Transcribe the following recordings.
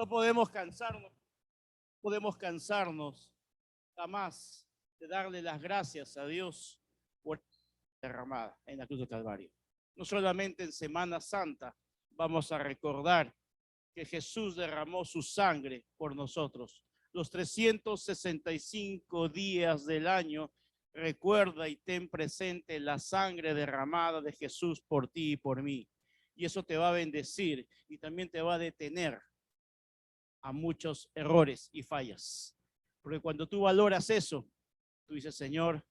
No podemos cansarnos jamás de darle las gracias a Dios por la derramada en la cruz del Calvario. No solamente en Semana Santa vamos a recordar que Jesús derramó su sangre por nosotros. Los 365 días del año, recuerda y ten presente la sangre derramada de Jesús por ti y por mí. Y eso te va a bendecir y también te va a detener a muchos errores y fallas. Porque cuando tú valoras eso, tú dices, Señor,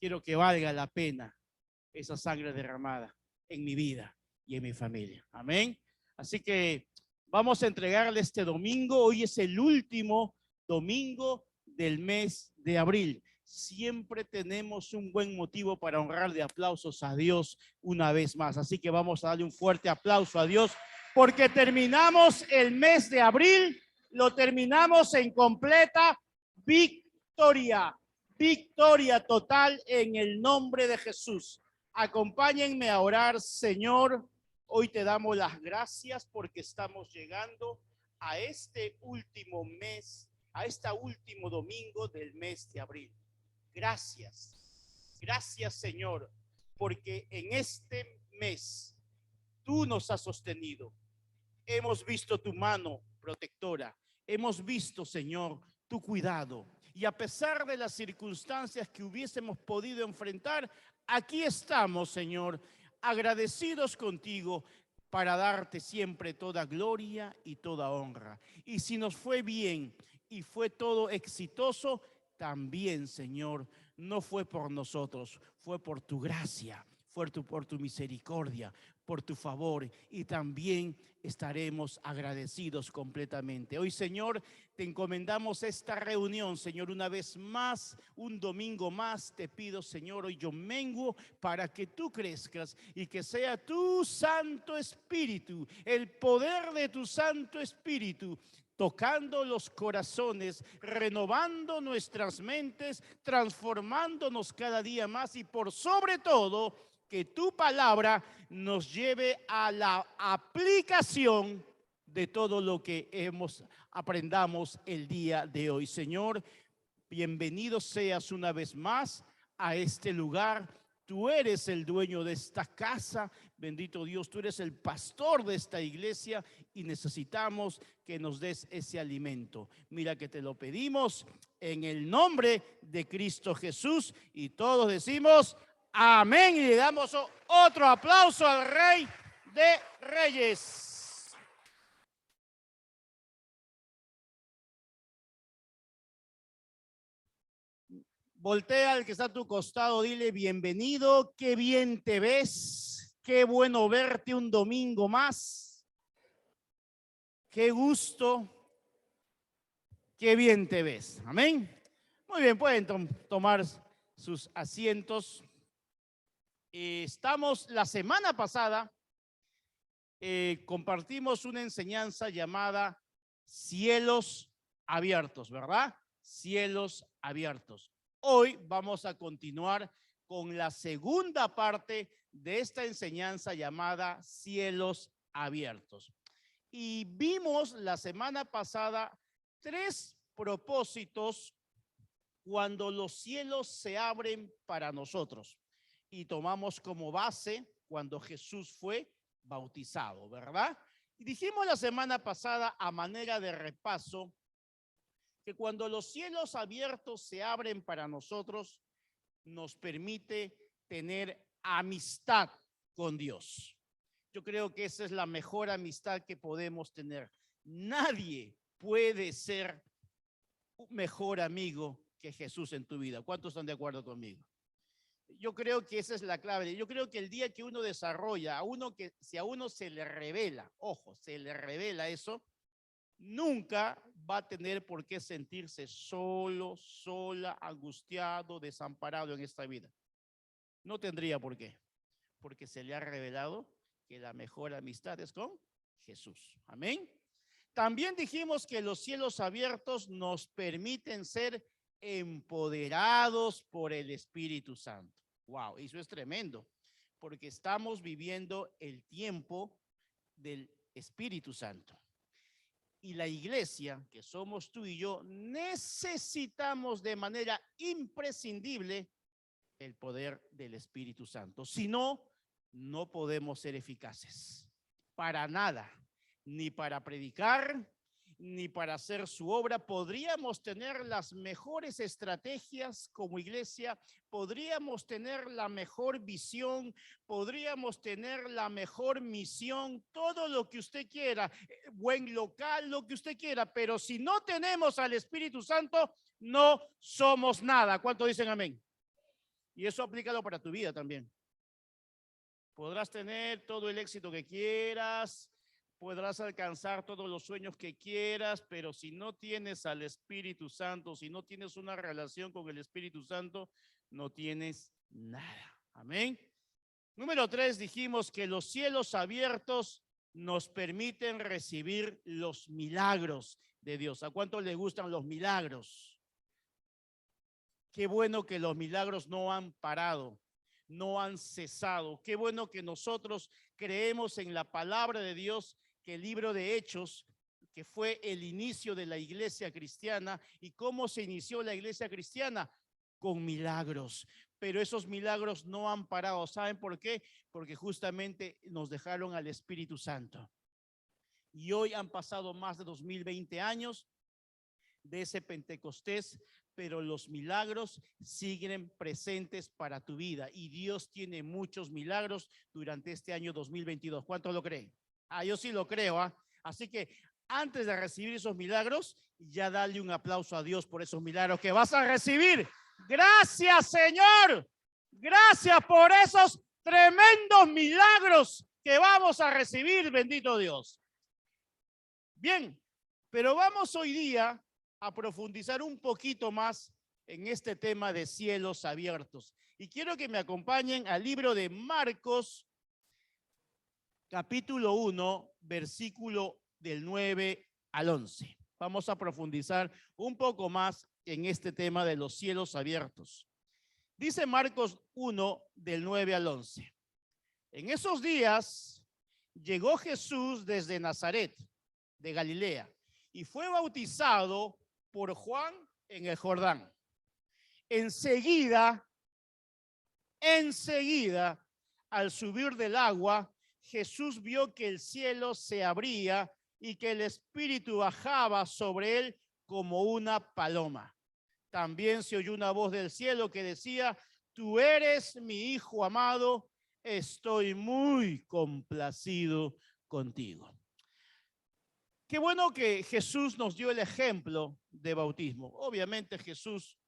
quiero que valga la pena esa sangre derramada en mi vida y en mi familia. Amén. Así que vamos a entregarle este domingo. Hoy es el último domingo del mes de abril. Siempre tenemos un buen motivo para honrar de aplausos a Dios una vez más. Así que vamos a darle un fuerte aplauso a Dios porque terminamos el mes de abril, lo terminamos en completa victoria. Victoria total en el nombre de Jesús. Acompáñenme a orar. Señor, hoy te damos las gracias porque estamos llegando a este último mes, a este último domingo del mes de abril. Gracias. Gracias, Señor, porque en este mes tú nos has sostenido. Hemos visto tu mano protectora. Hemos visto, Señor, tu cuidado. Y a pesar de las circunstancias que hubiésemos podido enfrentar, aquí estamos, Señor, agradecidos contigo para darte siempre toda gloria y toda honra. Y si nos fue bien y fue todo exitoso, también, Señor, no fue por nosotros, fue por tu gracia, fue por tu misericordia, por tu favor, y también estaremos agradecidos completamente. Hoy, Señor, te encomendamos esta reunión, Señor, una vez más, un domingo más. Te pido, Señor, hoy yo menguo para que tú crezcas y que sea tu Santo Espíritu, el poder de tu Santo Espíritu, tocando los corazones, renovando nuestras mentes, transformándonos cada día más y por sobre todo, que tu palabra nos lleve a la aplicación de todo lo que aprendamos el día de hoy. Señor, bienvenido seas una vez más a este lugar. Tú eres el dueño de esta casa, bendito Dios, tú eres el pastor de esta iglesia y necesitamos que nos des ese alimento. Mira que te lo pedimos en el nombre de Cristo Jesús y todos decimos amén y le damos otro aplauso al Rey de Reyes. Voltea al que está a tu costado, dile bienvenido, qué bien te ves, qué bueno verte un domingo más, qué gusto, qué bien te ves. Amén. Muy bien, pueden tomar sus asientos. Estamos la semana pasada, compartimos una enseñanza llamada cielos abiertos, ¿verdad? Cielos abiertos. Hoy vamos a continuar con la segunda parte de esta enseñanza llamada cielos abiertos. Y vimos la semana pasada 3 propósitos cuando los cielos se abren para nosotros. Y tomamos como base cuando Jesús fue bautizado, ¿verdad? Y dijimos la semana pasada a manera de repaso que cuando los cielos abiertos se abren para nosotros, nos permite tener amistad con Dios. Yo creo que esa es la mejor amistad que podemos tener. Nadie puede ser un mejor amigo que Jesús en tu vida. ¿Cuántos están de acuerdo conmigo? Yo creo que esa es la clave. Yo creo que el día que uno desarrolla, si a uno se le revela, ojo, se le revela eso, nunca va a tener por qué sentirse solo, sola, angustiado, desamparado en esta vida. No tendría por qué, porque se le ha revelado que la mejor amistad es con Jesús. Amén. También dijimos que los cielos abiertos nos permiten ser empoderados por el Espíritu Santo. Wow, eso es tremendo, porque estamos viviendo el tiempo del Espíritu Santo. y la iglesia, que somos tú y yo, necesitamos de manera imprescindible el poder del Espíritu Santo. Si no, no podemos ser eficaces para nada, ni para predicar, ni para hacer su obra. Podríamos tener las mejores estrategias como iglesia, podríamos tener la mejor visión, podríamos tener la mejor misión, todo lo que usted quiera, buen local, lo que usted quiera, pero si no tenemos al Espíritu Santo, no somos nada. ¿Cuánto dicen amén? Y eso aplícalo para tu vida también. Podrás tener todo el éxito que quieras, podrás alcanzar todos los sueños que quieras, pero si no tienes al Espíritu Santo, si no tienes una relación con el Espíritu Santo, no tienes nada. Amén. Número 3, dijimos que los cielos abiertos nos permiten recibir los milagros de Dios. ¿A cuánto le gustan los milagros? Qué bueno que los milagros no han parado, no han cesado. Qué bueno que nosotros creemos en la palabra de Dios, que el libro de Hechos, que fue el inicio de la iglesia cristiana. ¿Y cómo se inició la iglesia cristiana? Con milagros. Pero esos milagros no han parado. ¿Saben por qué? Porque justamente nos dejaron al Espíritu Santo. Y hoy han pasado más de 2020 años de ese Pentecostés, pero los milagros siguen presentes para tu vida y Dios tiene muchos milagros durante este año 2022. ¿Cuántos lo creen? Yo sí lo creo. Así que antes de recibir esos milagros, ya dale un aplauso a Dios por esos milagros que vas a recibir. Gracias, Señor. Gracias por esos tremendos milagros que vamos a recibir, bendito Dios. Bien, pero vamos hoy día a profundizar un poquito más en este tema de cielos abiertos. Y quiero que me acompañen al libro de Marcos, capítulo 1, versículo del 9 al 11. Vamos a profundizar un poco más en este tema de los cielos abiertos. Dice Marcos 1, del 9 al 11. En esos días llegó Jesús desde Nazaret, de Galilea, y fue bautizado por Juan en el Jordán. Enseguida, al subir del agua, Jesús vio que el cielo se abría y que el Espíritu bajaba sobre él como una paloma. También se oyó una voz del cielo que decía: tú eres mi Hijo amado, estoy muy complacido contigo. Qué bueno que Jesús nos dio el ejemplo de bautismo. Obviamente Jesús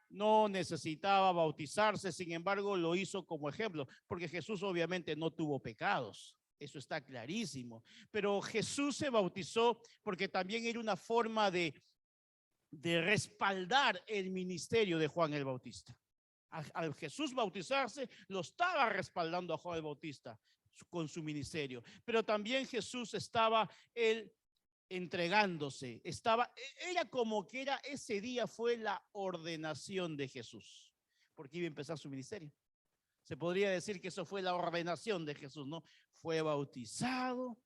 no necesitaba bautizarse, sin embargo lo hizo como ejemplo, porque Jesús obviamente no tuvo pecados. Eso está clarísimo. Pero Jesús se bautizó porque también era una forma de respaldar el ministerio de Juan el Bautista. Al Jesús bautizarse, lo estaba respaldando a Juan el Bautista con su ministerio. Pero también Jesús estaba entregándose, era como que ese día fue la ordenación de Jesús, porque iba a empezar su ministerio. Se podría decir que eso fue la ordenación de Jesús, ¿no? Fue bautizado,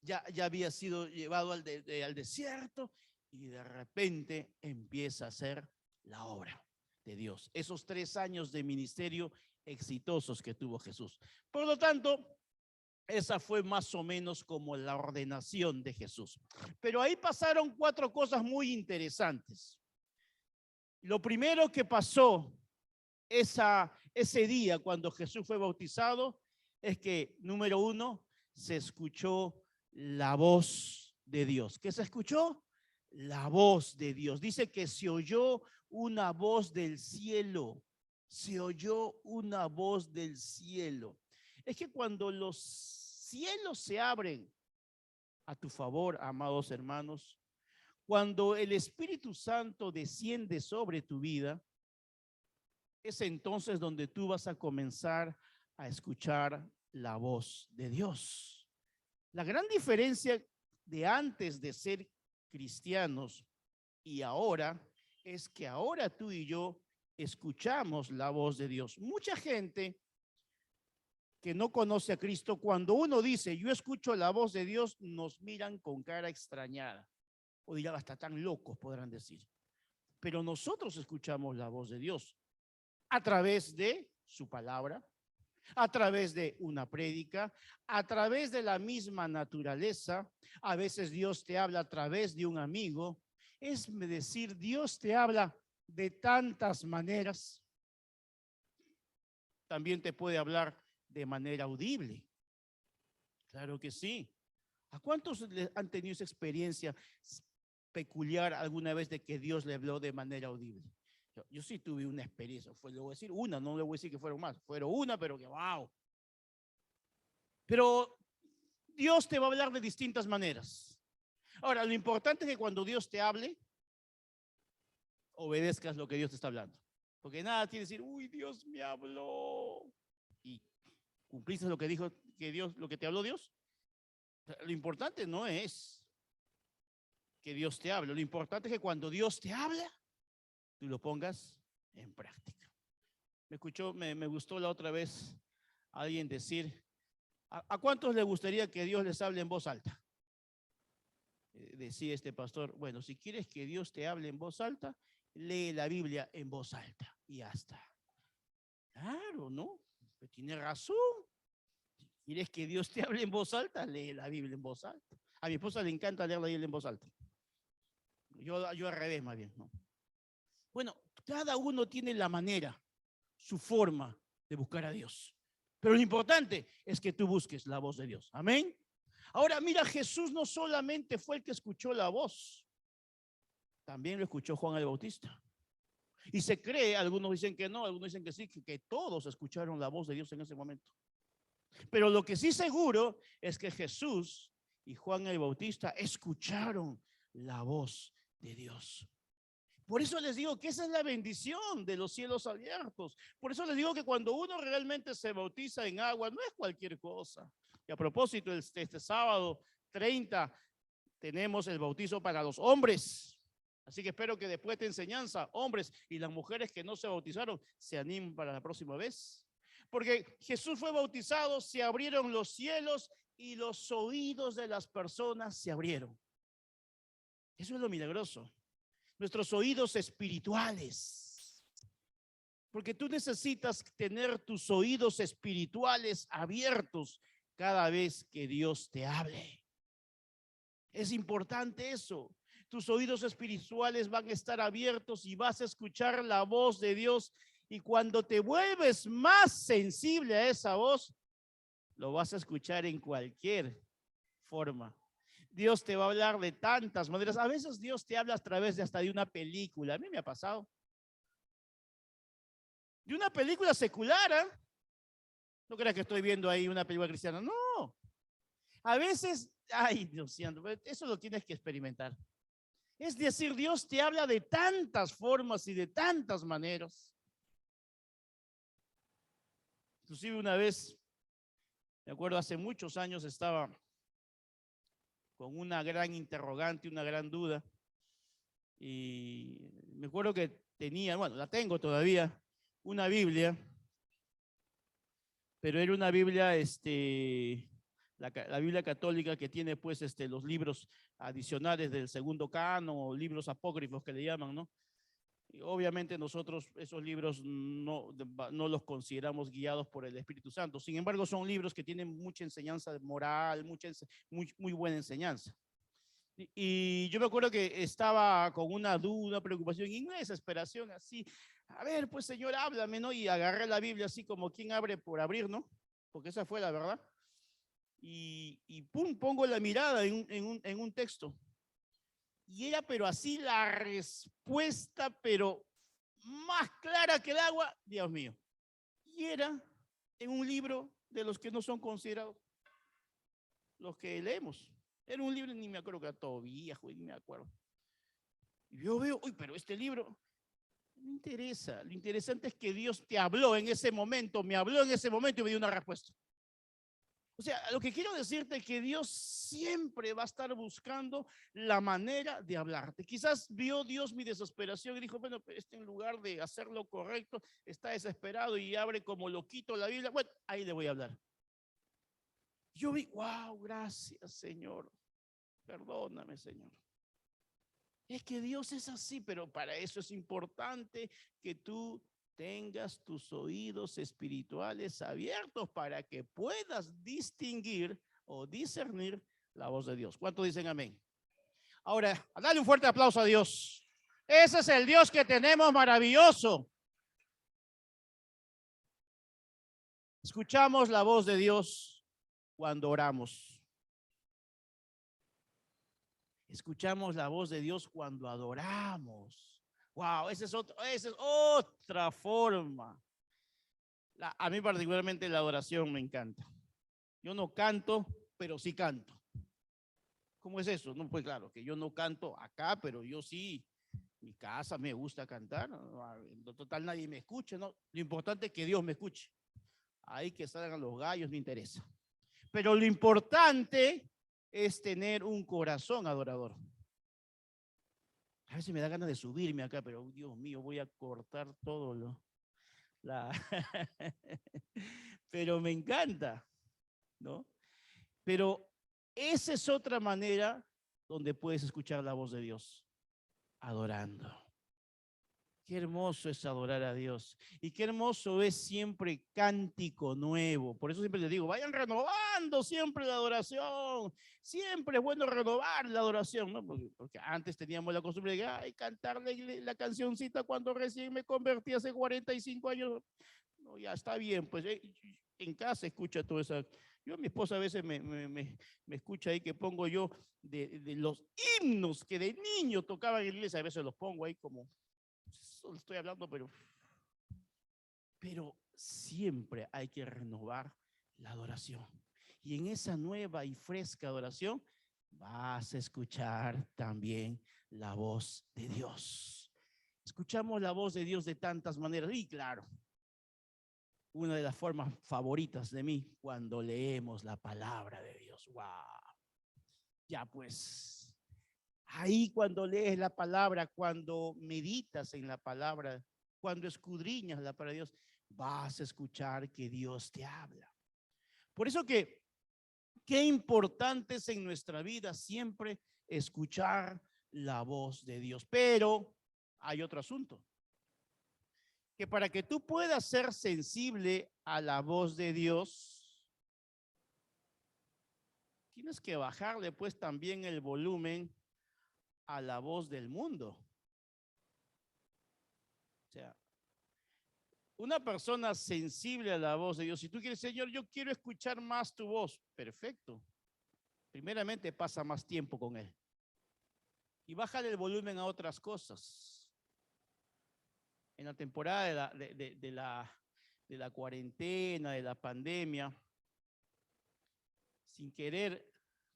ya había sido llevado al desierto y de repente empieza a hacer la obra de Dios. Esos 3 años de ministerio exitosos que tuvo Jesús. Por lo tanto, esa fue más o menos como la ordenación de Jesús. Pero ahí pasaron 4 cosas muy interesantes. Lo primero que pasó ese día cuando Jesús fue bautizado es que, número 1, se escuchó la voz de Dios. ¿Qué se escuchó? La voz de Dios. Dice que se oyó una voz del cielo. Se oyó una voz del cielo. Es que cuando los cielos se abren a tu favor, amados hermanos, cuando el Espíritu Santo desciende sobre tu vida, es entonces donde tú vas a comenzar a escuchar la voz de Dios. La gran diferencia de antes de ser cristianos y ahora es que ahora tú y yo escuchamos la voz de Dios. Mucha gente que no conoce a Cristo, cuando uno dice yo escucho la voz de Dios, nos miran con cara extrañada. O dirán, hasta tan locos podrán decir. Pero nosotros escuchamos la voz de Dios a través de su palabra, a través de una prédica, a través de la misma naturaleza. A veces Dios te habla a través de un amigo. Es decir, Dios te habla de tantas maneras. También te puede hablar de manera audible. Claro que sí. ¿A cuántos han tenido esa experiencia peculiar alguna vez de que Dios le habló de manera audible? Yo sí tuve una experiencia, le voy a decir una, no le voy a decir que fueron más, fueron una, pero que wow. Pero Dios te va a hablar de distintas maneras. Ahora, lo importante es que cuando Dios te hable, obedezcas lo que Dios te está hablando. Porque nada tiene que decir, uy, Dios me habló. Y cumpliste lo que dijo que Dios, lo que te habló Dios. Lo importante no es que Dios te hable. Lo importante es que cuando Dios te habla, tú lo pongas en práctica. Me gustó la otra vez alguien decir, ¿a cuántos les gustaría que Dios les hable en voz alta? Decía este pastor, bueno, si quieres que Dios te hable en voz alta, lee la Biblia en voz alta y ya está. Claro, ¿no? Pero tiene razón. Si quieres que Dios te hable en voz alta, lee la Biblia en voz alta. A mi esposa le encanta leer la Biblia en voz alta. Yo al revés, más bien, ¿no? Bueno, cada uno tiene la manera, su forma de buscar a Dios. Pero lo importante es que tú busques la voz de Dios. Amén. Ahora, mira, Jesús no solamente fue el que escuchó la voz, también lo escuchó Juan el Bautista. Y se cree, algunos dicen que no, algunos dicen que sí, que todos escucharon la voz de Dios en ese momento. Pero lo que sí seguro es que Jesús y Juan el Bautista escucharon la voz de Dios. Por eso les digo que esa es la bendición de los cielos abiertos. Por eso les digo que cuando uno realmente se bautiza en agua, no es cualquier cosa. Y a propósito, este sábado 30 tenemos el bautizo para los hombres. Así que espero que después de esta enseñanza, hombres y las mujeres que no se bautizaron, se animen para la próxima vez. Porque Jesús fue bautizado, se abrieron los cielos y los oídos de las personas se abrieron. Eso es lo milagroso. Nuestros oídos espirituales. Porque tú necesitas tener tus oídos espirituales abiertos cada vez que Dios te hable. Es importante eso. Tus oídos espirituales van a estar abiertos y vas a escuchar la voz de Dios. Y cuando te vuelves más sensible a esa voz, lo vas a escuchar en cualquier forma. Dios te va a hablar de tantas maneras. A veces Dios te habla a través de hasta de una película. A mí me ha pasado. De una película secular, ¿eh? No creas que estoy viendo ahí una película cristiana. No. A veces, ay, Dios santo, eso lo tienes que experimentar. Es decir, Dios te habla de tantas formas y de tantas maneras. Inclusive una vez, me acuerdo hace muchos años, estaba con una gran interrogante, una gran duda. Y me acuerdo que tenía, bueno, la tengo todavía, una Biblia, pero era una Biblia, la Biblia católica que tiene pues los libros adicionales del segundo canon o libros apócrifos que le llaman, ¿no? Y obviamente nosotros esos libros no los consideramos guiados por el Espíritu Santo. Sin embargo, son libros que tienen mucha enseñanza moral, muy buena enseñanza. Y yo me acuerdo que estaba con una duda, preocupación y una desesperación así. A ver, pues Señor, háblame, ¿no? Y agarré la Biblia así como quien abre por abrir, ¿no? Porque esa fue la verdad. Y pum, pongo la mirada en un texto. Y era pero así la respuesta, pero más clara que el agua, Dios mío. Y era en un libro de los que no son considerados los que leemos. Era un libro, ni me acuerdo que era todo viejo, ni me acuerdo. Y yo veo, uy, pero este libro no me interesa. Lo interesante es que Dios te habló en ese momento, me habló en ese momento y me dio una respuesta. O sea, lo que quiero decirte es que Dios siempre va a estar buscando la manera de hablarte. Quizás vio Dios mi desesperación y dijo, bueno, pero en lugar de hacer lo correcto, está desesperado y abre como loquito la Biblia. Bueno, ahí le voy a hablar. Yo vi, wow, gracias, Señor. Perdóname, Señor. Es que Dios es así, pero para eso es importante que tú tengas tus oídos espirituales abiertos para que puedas distinguir o discernir la voz de Dios. ¿Cuántos dicen amén? Ahora, dale un fuerte aplauso a Dios. Ese es el Dios que tenemos maravilloso. Escuchamos la voz de Dios cuando oramos. Escuchamos la voz de Dios cuando adoramos. Wow, esa es otra forma. A mí particularmente la adoración me encanta. Yo no canto, pero sí canto. ¿Cómo es eso? No, pues claro, que yo no canto acá, pero yo sí, en mi casa me gusta cantar. En total nadie me escucha, ¿no? Lo importante es que Dios me escuche. Ahí que salgan los gallos, no interesa. Pero lo importante es tener un corazón adorador. A veces me da ganas de subirme acá, pero Dios mío, voy a cortar todo la... Pero me encanta, ¿no? Pero esa es otra manera donde puedes escuchar la voz de Dios, adorando. Qué hermoso es adorar a Dios. Y qué hermoso es siempre cántico nuevo. Por eso siempre les digo, vayan renovando siempre la adoración. Siempre es bueno renovar la adoración, ¿no? Porque antes teníamos la costumbre de ay, cantarle la cancioncita cuando recién me convertí hace 45 años. No, ya está bien, pues en casa escucha todo eso. Yo, mi esposa a veces me escucha ahí que pongo yo de los himnos que de niño tocaban en la iglesia. A veces los pongo ahí como solo estoy hablando, pero siempre hay que renovar la adoración. Y en esa nueva y fresca adoración vas a escuchar también la voz de Dios. Escuchamos la voz de Dios de tantas maneras. Y claro, una de las formas favoritas de mí cuando leemos la palabra de Dios. ¡Wow! Ya pues, ahí cuando lees la palabra, cuando meditas en la palabra, cuando escudriñas la palabra de Dios, vas a escuchar que Dios te habla. Por eso que qué importante es en nuestra vida siempre escuchar la voz de Dios. Pero hay otro asunto, que para que tú puedas ser sensible a la voz de Dios, tienes que bajarle pues también el volumen a la voz del mundo. O sea, una persona sensible a la voz de Dios, si tú quieres, Señor, yo quiero escuchar más tu voz, perfecto. Primeramente pasa más tiempo con Él. Y bájale el volumen a otras cosas. En la temporada de la cuarentena, de la pandemia, sin querer,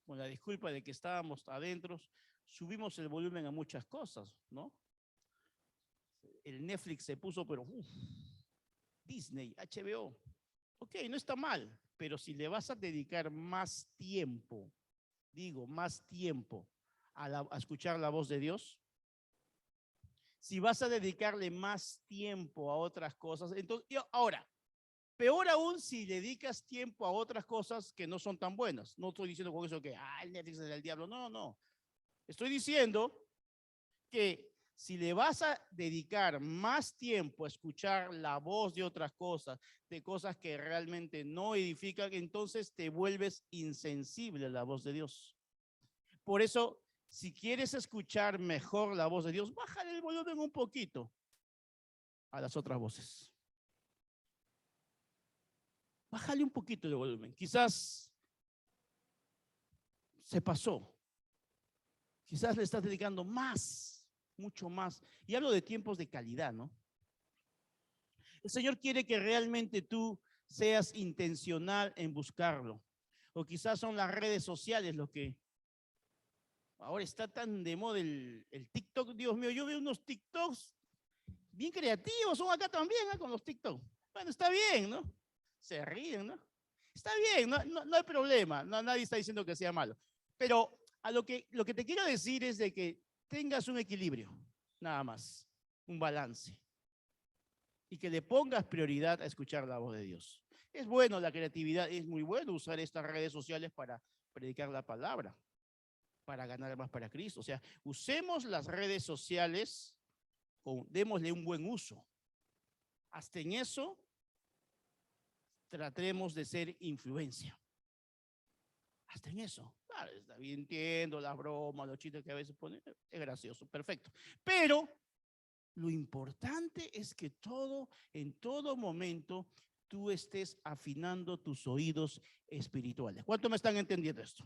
con la disculpa de que estábamos adentro, subimos el volumen a muchas cosas, ¿no? El Netflix se puso, pero Disney, HBO. Ok, no está mal, pero si le vas a dedicar más tiempo, digo, más tiempo a escuchar la voz de Dios, si vas a dedicarle más tiempo a otras cosas, entonces, ahora, peor aún si dedicas tiempo a otras cosas que no son tan buenas. No estoy diciendo con eso que, el Netflix es del diablo, no, no. Estoy diciendo que si le vas a dedicar más tiempo a escuchar la voz de otras cosas, de cosas que realmente no edifican, entonces te vuelves insensible a la voz de Dios. Por eso, si quieres escuchar mejor la voz de Dios, bájale el volumen un poquito a las otras voces. Bájale un poquito el volumen. Quizás se pasó. Quizás le estás dedicando más, mucho más. Y hablo de tiempos de calidad, ¿no? El Señor quiere que realmente tú seas intencional en buscarlo. O quizás son las redes sociales lo que ahora está tan de moda el TikTok. Dios mío, yo veo unos TikToks bien creativos, son acá también, ¿eh? Con los TikTok. Bueno, está bien, ¿no? Se ríen, ¿no? Está bien, no hay problema, nadie está diciendo que sea malo. Pero lo que te quiero decir es de que tengas un equilibrio, nada más, un balance. Y que le pongas prioridad a escuchar la voz de Dios. Es bueno la creatividad, es muy bueno usar estas redes sociales para predicar la palabra. para ganar más para Cristo. O sea, usemos las redes sociales, démosle un buen uso. Hasta en eso, tratemos de ser influencia. Hasta en eso. Claro, está bien, entiendo las bromas, los chistes que a veces ponen, es gracioso, perfecto. Pero lo importante es que en todo momento, tú estés afinando tus oídos espirituales. ¿Cuánto me están entendiendo esto?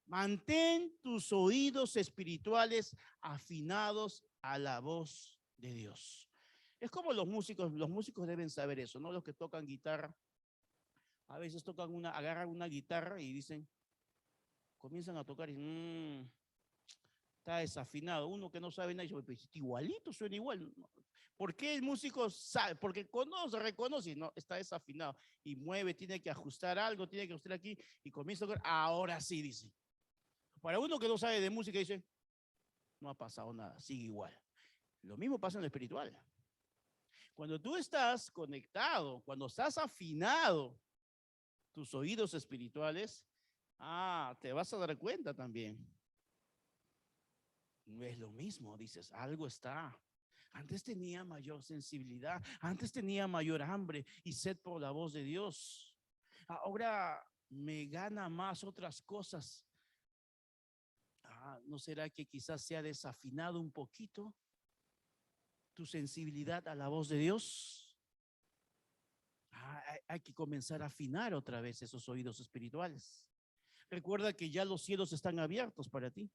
Mantén tus oídos espirituales afinados a la voz de Dios. Es como los músicos deben saber eso, ¿no? Los que tocan guitarra, a veces agarran una guitarra y comienzan a tocar y está desafinado. Uno que no sabe nada dice, pues, igualito, suena igual. ¿Por qué el músico sabe? Porque reconoce, no, está desafinado y mueve, tiene que ajustar algo, tiene que ajustar aquí y comienza a tocar. Ahora sí, dice. Para uno que no sabe de música, dice, no ha pasado nada, sigue igual. Lo mismo pasa en lo espiritual. Cuando tú estás conectado, cuando estás afinado tus oídos espirituales, te vas a dar cuenta también. No es lo mismo, dices, algo está. Antes tenía mayor sensibilidad, antes tenía mayor hambre y sed por la voz de Dios. Ahora me gana más otras cosas. ¿No será que quizás se ha desafinado un poquito tu sensibilidad a la voz de Dios? Hay que comenzar a afinar otra vez esos oídos espirituales. Recuerda que ya los cielos están abiertos para ti.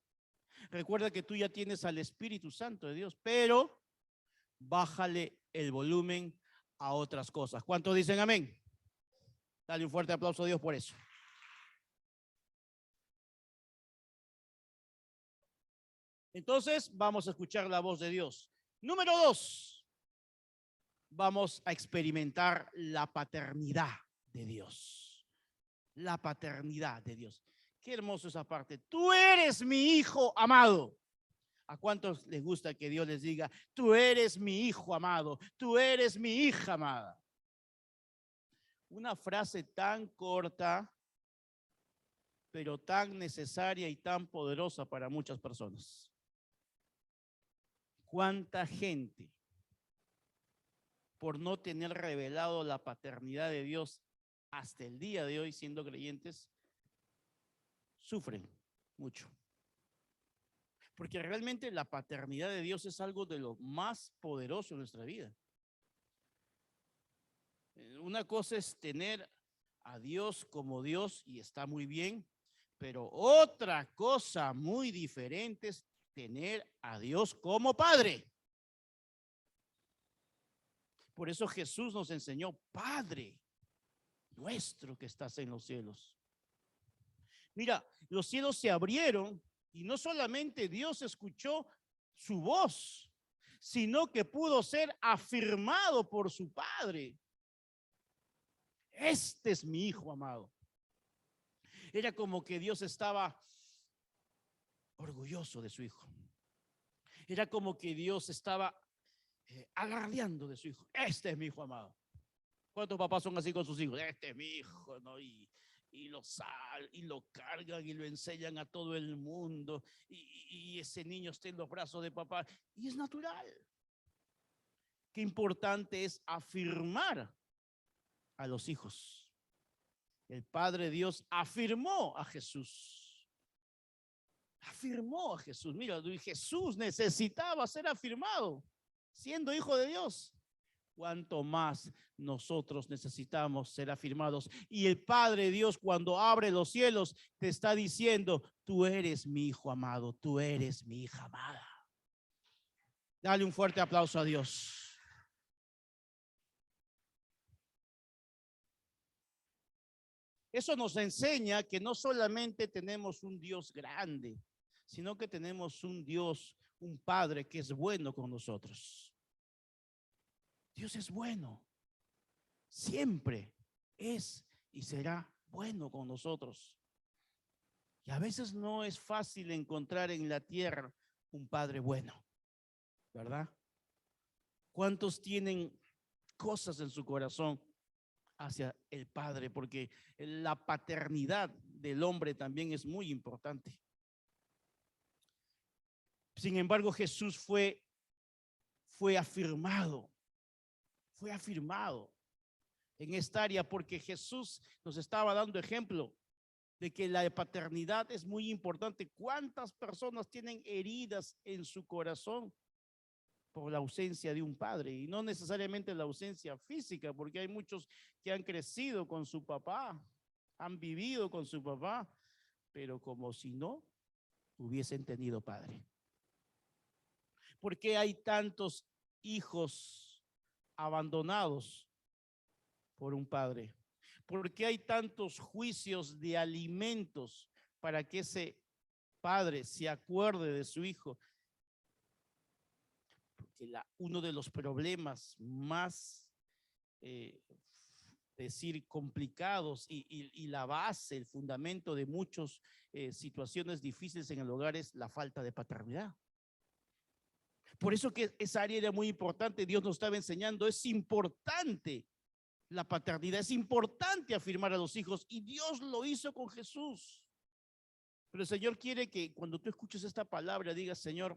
Recuerda que tú ya tienes al Espíritu Santo de Dios, pero bájale el volumen a otras cosas. ¿Cuántos dicen amén? Dale un fuerte aplauso a Dios por eso. Entonces, vamos a escuchar la voz de Dios. Número 2, vamos a experimentar la paternidad de Dios. La paternidad de Dios. Qué hermoso esa parte. Tú eres mi hijo amado. ¿A cuántos les gusta que Dios les diga, tú eres mi hijo amado, tú eres mi hija amada? Una frase tan corta, pero tan necesaria y tan poderosa para muchas personas. ¿Cuánta gente, por no tener revelado la paternidad de Dios hasta el día de hoy, siendo creyentes, sufren mucho? Porque realmente la paternidad de Dios es algo de lo más poderoso en nuestra vida. Una cosa es tener a Dios como Dios y está muy bien, pero otra cosa muy diferente es tener a Dios como Padre. Por eso Jesús nos enseñó, Padre nuestro que estás en los cielos. Mira, los cielos se abrieron y no solamente Dios escuchó su voz, sino que pudo ser afirmado por su Padre. Este es mi hijo amado. Era como que Dios estaba orgulloso de su hijo. Era como que Dios estaba alardeando de su hijo. Este es mi hijo amado. ¿Cuántos papás son así con sus hijos? Este es mi hijo, ¿no? Y lo cargan y lo enseñan a todo el mundo. Y ese niño está en los brazos de papá. Y es natural. Qué importante es afirmar a los hijos. El Padre Dios afirmó a Jesús. Afirmó a Jesús. Mira, Jesús necesitaba ser afirmado, siendo hijo de Dios. Cuánto más nosotros necesitamos ser afirmados. Y el Padre Dios, cuando abre los cielos, te está diciendo, tú eres mi hijo amado, tú eres mi hija amada. Dale un fuerte aplauso a Dios. Eso nos enseña que no solamente tenemos un Dios grande, sino que tenemos un Dios, un Padre que es bueno con nosotros. Dios es bueno. Siempre es y será bueno con nosotros. Y a veces no es fácil encontrar en la tierra un Padre bueno, ¿verdad? ¿Cuántos tienen cosas en su corazón hacia el Padre? Porque la paternidad del hombre también es muy importante. Sin embargo, Jesús fue afirmado en esta área porque Jesús nos estaba dando ejemplo de que la paternidad es muy importante. ¿Cuántas personas tienen heridas en su corazón por la ausencia de un padre? Y no necesariamente la ausencia física, porque hay muchos que han crecido con su papá, han vivido con su papá, pero como si no hubiesen tenido padre. ¿Por qué hay tantos hijos abandonados por un padre? ¿Por qué hay tantos juicios de alimentos para que ese padre se acuerde de su hijo? Porque uno de los problemas más, complicados y la base, el fundamento de muchas situaciones difíciles en el hogar es la falta de paternidad. Por eso que esa área era muy importante. Dios nos estaba enseñando, es importante la paternidad, es importante afirmar a los hijos, y Dios lo hizo con Jesús. Pero el Señor quiere que cuando tú escuches esta palabra digas: Señor,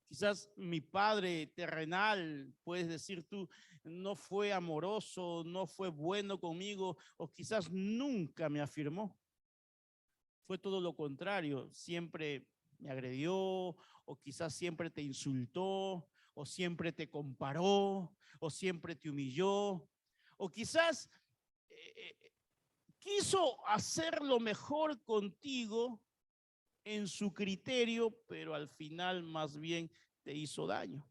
quizás mi padre terrenal, puedes decir tú, no fue amoroso, no fue bueno conmigo, o quizás nunca me afirmó. Fue todo lo contrario, siempre me agredió, o quizás siempre te insultó, o siempre te comparó, o siempre te humilló, o quizás quiso hacer lo mejor contigo en su criterio, pero al final más bien te hizo daño.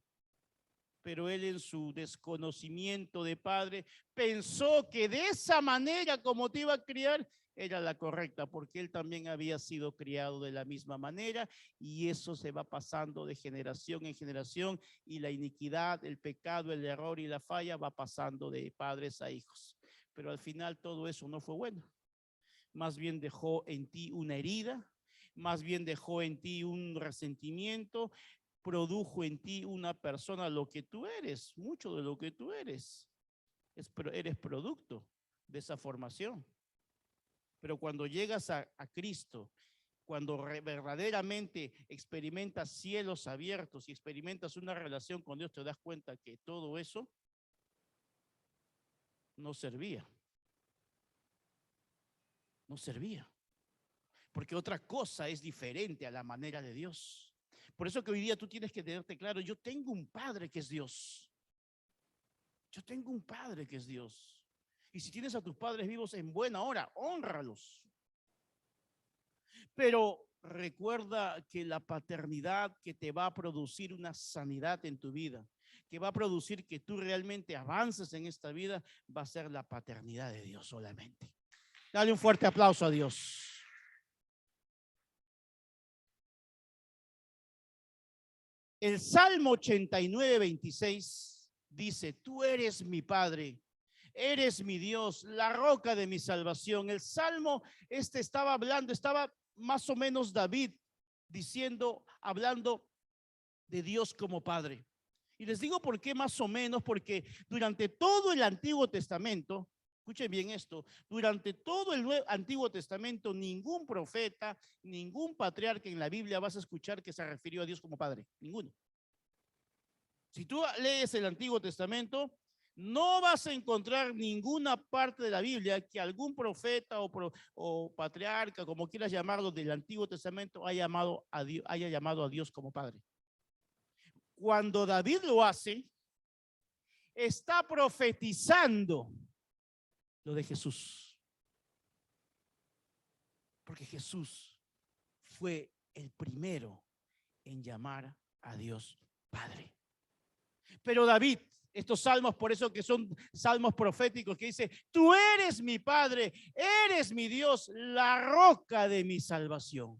Pero él, en su desconocimiento de padre, pensó que de esa manera como te iba a criar era la correcta, porque él también había sido criado de la misma manera, y eso se va pasando de generación en generación, y la iniquidad, el pecado, el error y la falla va pasando de padres a hijos. Pero al final todo eso no fue bueno. Más bien dejó en ti una herida, más bien dejó en ti un resentimiento, produjo en ti una persona, lo que tú eres, mucho de lo que tú eres producto de esa formación. Pero cuando llegas a Cristo, cuando verdaderamente experimentas cielos abiertos y experimentas una relación con Dios, te das cuenta que todo eso no servía. No servía. Porque otra cosa es diferente a la manera de Dios. Por eso que hoy día tú tienes que tenerte claro: yo tengo un Padre que es Dios. Yo tengo un Padre que es Dios. Y si tienes a tus padres vivos, en buena hora, hónralos. Pero recuerda que la paternidad que te va a producir una sanidad en tu vida, que va a producir que tú realmente avances en esta vida, va a ser la paternidad de Dios solamente. Dale un fuerte aplauso a Dios. El Salmo 89, 26 dice: tú eres mi Padre, eres mi Dios, la roca de mi salvación. El Salmo estaba más o menos David diciendo, hablando de Dios como Padre. Y les digo por qué más o menos, porque durante todo el Antiguo Testamento, escuchen bien esto, durante todo el Antiguo Testamento, ningún profeta, ningún patriarca en la Biblia vas a escuchar que se refirió a Dios como Padre, ninguno. Si tú lees el Antiguo Testamento, no vas a encontrar ninguna parte de la Biblia que algún profeta o patriarca, como quieras llamarlo, del Antiguo Testamento haya llamado a Dios como Padre. Cuando David lo hace, está profetizando lo de Jesús. Porque Jesús fue el primero en llamar a Dios Padre. Pero David, estos salmos, por eso que son salmos proféticos, que dice: tú eres mi Padre, eres mi Dios, la roca de mi salvación.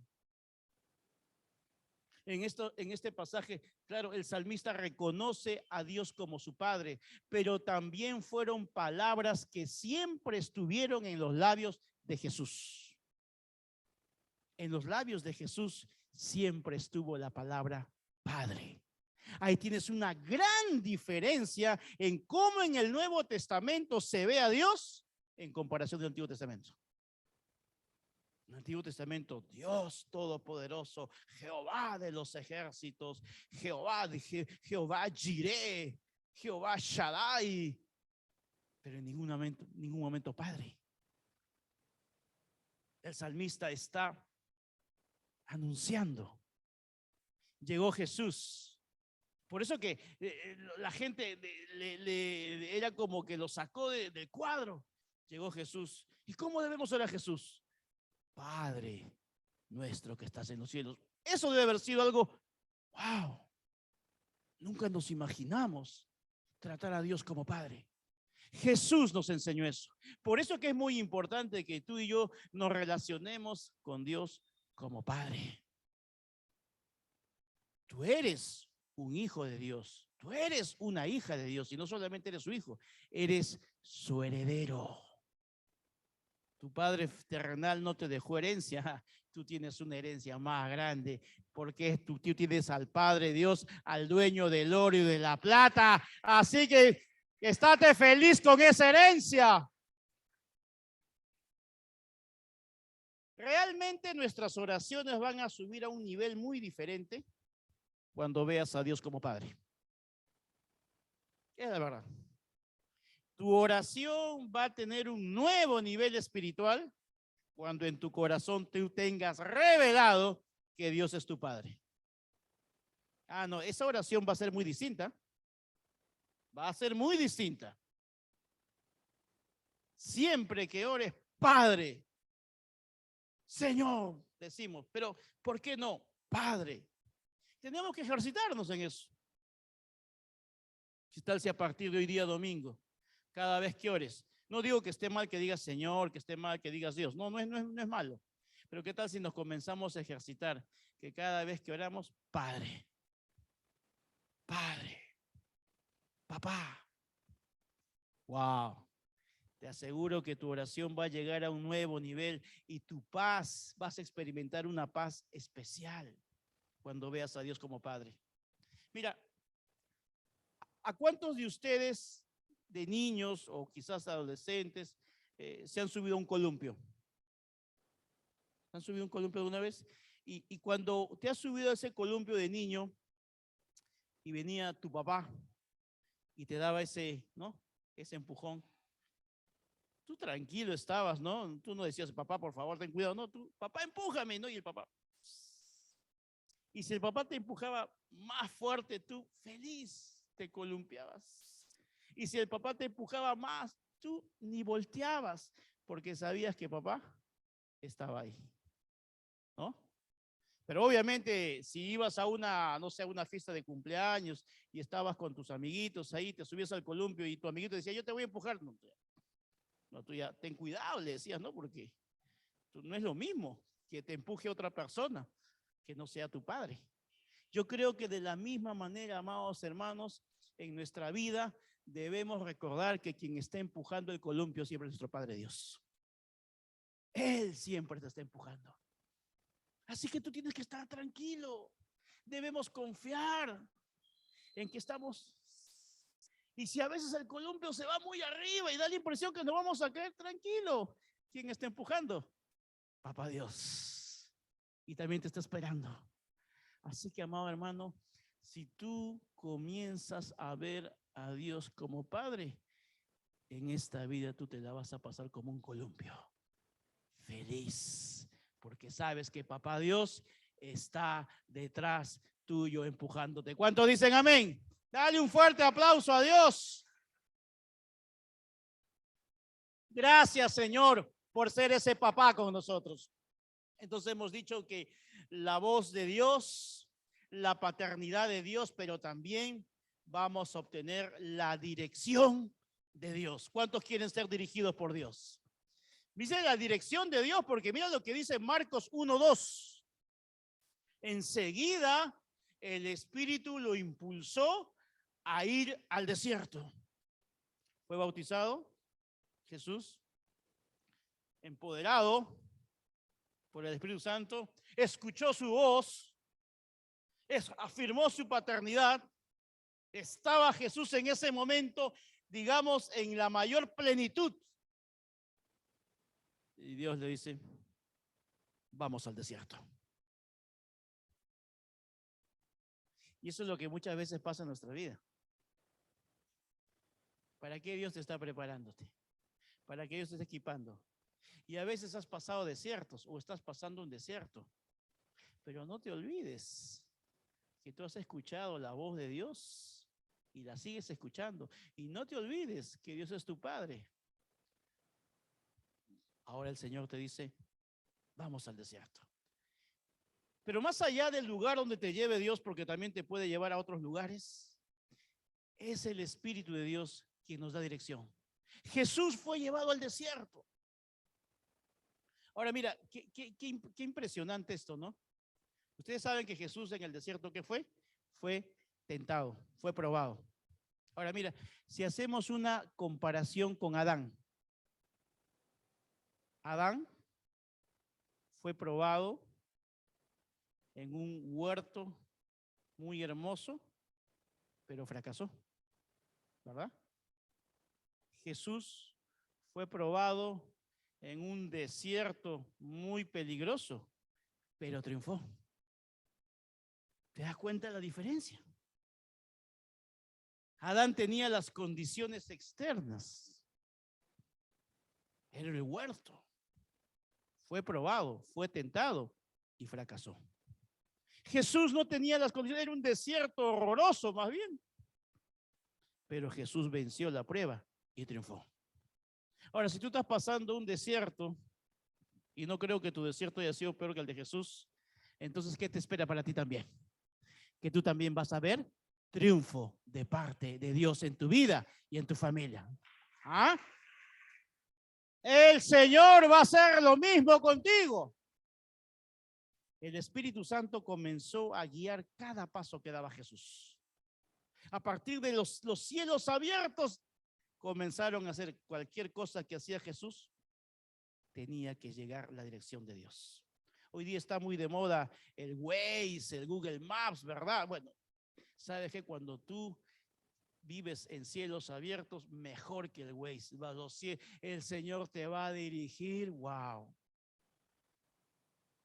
En este pasaje, claro, el salmista reconoce a Dios como su Padre, pero también fueron palabras que siempre estuvieron en los labios de Jesús. En los labios de Jesús siempre estuvo la palabra Padre. Ahí tienes una gran diferencia en cómo en el Nuevo Testamento se ve a Dios en comparación del Antiguo Testamento. En el Antiguo Testamento, Dios Todopoderoso, Jehová de los ejércitos, Jehová Jireh, Jehová Shaddai, pero en ningún momento Padre. El salmista está anunciando. Llegó Jesús. Por eso que la gente era como que lo sacó del cuadro. Llegó Jesús. ¿Y cómo debemos orar a Jesús? Padre nuestro que estás en los cielos. Eso debe haber sido algo, wow. Nunca nos imaginamos tratar a Dios como Padre. Jesús nos enseñó eso. Por eso que es muy importante que tú y yo nos relacionemos con Dios como Padre. Tú eres un hijo de Dios. Tú eres una hija de Dios y no solamente eres su hijo, eres su heredero. Tu Padre terrenal no te dejó herencia, tú tienes una herencia más grande, porque tú tienes al Padre Dios, al dueño del oro y de la plata. Así que estate feliz con esa herencia. Realmente nuestras oraciones van a subir a un nivel muy diferente cuando veas a Dios como Padre. Es la verdad. Tu oración va a tener un nuevo nivel espiritual cuando en tu corazón tú tengas revelado que Dios es tu Padre. Ah, no, esa oración va a ser muy distinta. Va a ser muy distinta. Siempre que ores, Padre, Señor, decimos, pero ¿por qué no? Padre. Tenemos que ejercitarnos en eso. ¿Qué tal si a partir de hoy día domingo, cada vez que ores, no digo que esté mal que digas Señor, que esté mal que digas Dios, no es malo, pero qué tal si nos comenzamos a ejercitar, que cada vez que oramos, Padre, Padre, Papá, wow, te aseguro que tu oración va a llegar a un nuevo nivel y tu paz, vas a experimentar una paz especial cuando veas a Dios como Padre. Mira, ¿a cuántos de ustedes, de niños o quizás adolescentes, se han subido a un columpio? ¿Se han subido a un columpio de una vez? Y cuando te has subido a ese columpio de niño y venía tu papá y te daba ese, ¿no? Ese empujón, tú tranquilo estabas, ¿no? Tú no decías, papá, por favor, ten cuidado, no, tú, papá, empújame, ¿no? Y el papá. Y si el papá te empujaba más fuerte, tú feliz te columpiabas. Y si el papá te empujaba más, tú ni volteabas, porque sabías que papá estaba ahí, ¿no? Pero obviamente, si ibas a una, no sé, a una fiesta de cumpleaños y estabas con tus amiguitos ahí, te subías al columpio y tu amiguito decía, yo te voy a empujar. No, tú ya, ten cuidado, le decías, ¿no? Porque no es lo mismo que te empuje otra persona que no sea tu padre. Yo creo que de la misma manera, amados hermanos, en nuestra vida debemos recordar que quien está empujando el columpio siempre es nuestro Padre Dios. Él siempre te está empujando. Así que tú tienes que estar tranquilo. Debemos confiar en que estamos. Y si a veces el columpio se va muy arriba y da la impresión que nos vamos a caer, tranquilo. ¿Quién está empujando? Papá Dios. Y también te está esperando. Así que, amado hermano, si tú comienzas a ver a Dios como Padre, en esta vida tú te la vas a pasar como un columpio. Feliz, porque sabes que Papá Dios está detrás tuyo empujándote. ¿Cuántos dicen amén? Dale un fuerte aplauso a Dios. Gracias, Señor, por ser ese papá con nosotros. Entonces hemos dicho que la voz de Dios, la paternidad de Dios, pero también vamos a obtener la dirección de Dios. ¿Cuántos quieren ser dirigidos por Dios? Dice la dirección de Dios, porque mira lo que dice Marcos 1:2. Enseguida el Espíritu lo impulsó a ir al desierto. Fue bautizado Jesús, empoderado por el Espíritu Santo, escuchó su voz, afirmó su paternidad. Estaba Jesús en ese momento, digamos, en la mayor plenitud. Y Dios le dice, vamos al desierto. Y eso es lo que muchas veces pasa en nuestra vida. ¿Para qué Dios te está preparándote? ¿Para qué Dios te está equipando? Y a veces has pasado desiertos o estás pasando un desierto. Pero no te olvides que tú has escuchado la voz de Dios y la sigues escuchando. Y no te olvides que Dios es tu Padre. Ahora el Señor te dice, vamos al desierto. Pero más allá del lugar donde te lleve Dios, porque también te puede llevar a otros lugares, es el Espíritu de Dios quien nos da dirección. Jesús fue llevado al desierto. Ahora mira, qué impresionante esto, ¿no? Ustedes saben que Jesús en el desierto, ¿qué fue? Fue tentado, fue probado. Ahora mira, si hacemos una comparación con Adán. Adán fue probado en un huerto muy hermoso, pero fracasó, ¿verdad? Jesús fue probado en un desierto muy peligroso, pero triunfó. ¿Te das cuenta de la diferencia? Adán tenía las condiciones externas. Era el huerto. Fue probado, fue tentado y fracasó. Jesús no tenía las condiciones, era un desierto horroroso más bien. Pero Jesús venció la prueba y triunfó. Ahora, si tú estás pasando un desierto, y no creo que tu desierto haya sido peor que el de Jesús, entonces, ¿qué te espera para ti también? Que tú también vas a ver triunfo de parte de Dios en tu vida y en tu familia. ¿Ah? El Señor va a hacer lo mismo contigo. El Espíritu Santo comenzó a guiar cada paso que daba Jesús. A partir de los cielos abiertos, comenzaron a hacer cualquier cosa que hacía Jesús. Tenía que llegar la dirección de Dios. Hoy día está muy de moda el Waze, el Google Maps, ¿verdad? Bueno, ¿sabes que cuando tú vives en cielos abiertos, mejor que el Waze? El Señor te va a dirigir, wow.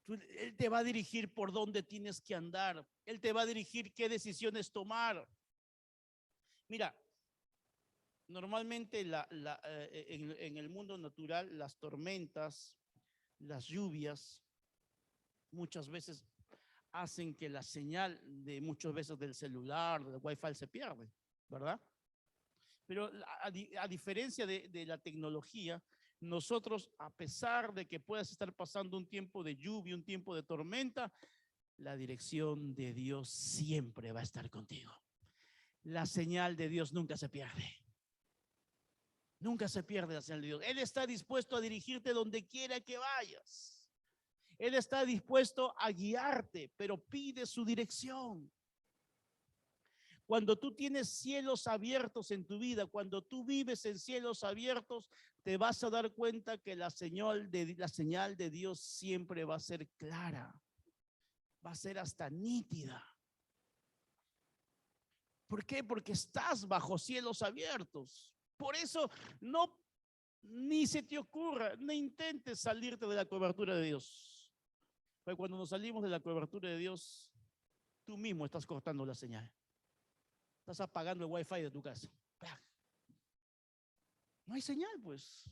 Él te va a dirigir por dónde tienes que andar. Él te va a dirigir qué decisiones tomar. Mira, normalmente en el mundo natural, las tormentas, las lluvias, muchas veces hacen que la señal de muchas veces del celular, del Wi-Fi se pierde, ¿verdad? Pero a diferencia de la tecnología, nosotros, a pesar de que puedas estar pasando un tiempo de lluvia, un tiempo de tormenta, la dirección de Dios siempre va a estar contigo. La señal de Dios nunca se pierde. Nunca se pierde la señal de Dios. Él está dispuesto a dirigirte donde quiera que vayas. Él está dispuesto a guiarte, pero pide su dirección. Cuando tú tienes cielos abiertos en tu vida, cuando tú vives en cielos abiertos, te vas a dar cuenta que la señal de Dios siempre va a ser clara, va a ser hasta nítida. ¿Por qué? Porque estás bajo cielos abiertos. Por eso ni se te ocurra, no intentes salirte de la cobertura de Dios. Porque cuando nos salimos de la cobertura de Dios, tú mismo estás cortando la señal. Estás apagando el Wi-Fi de tu casa. No hay señal, pues.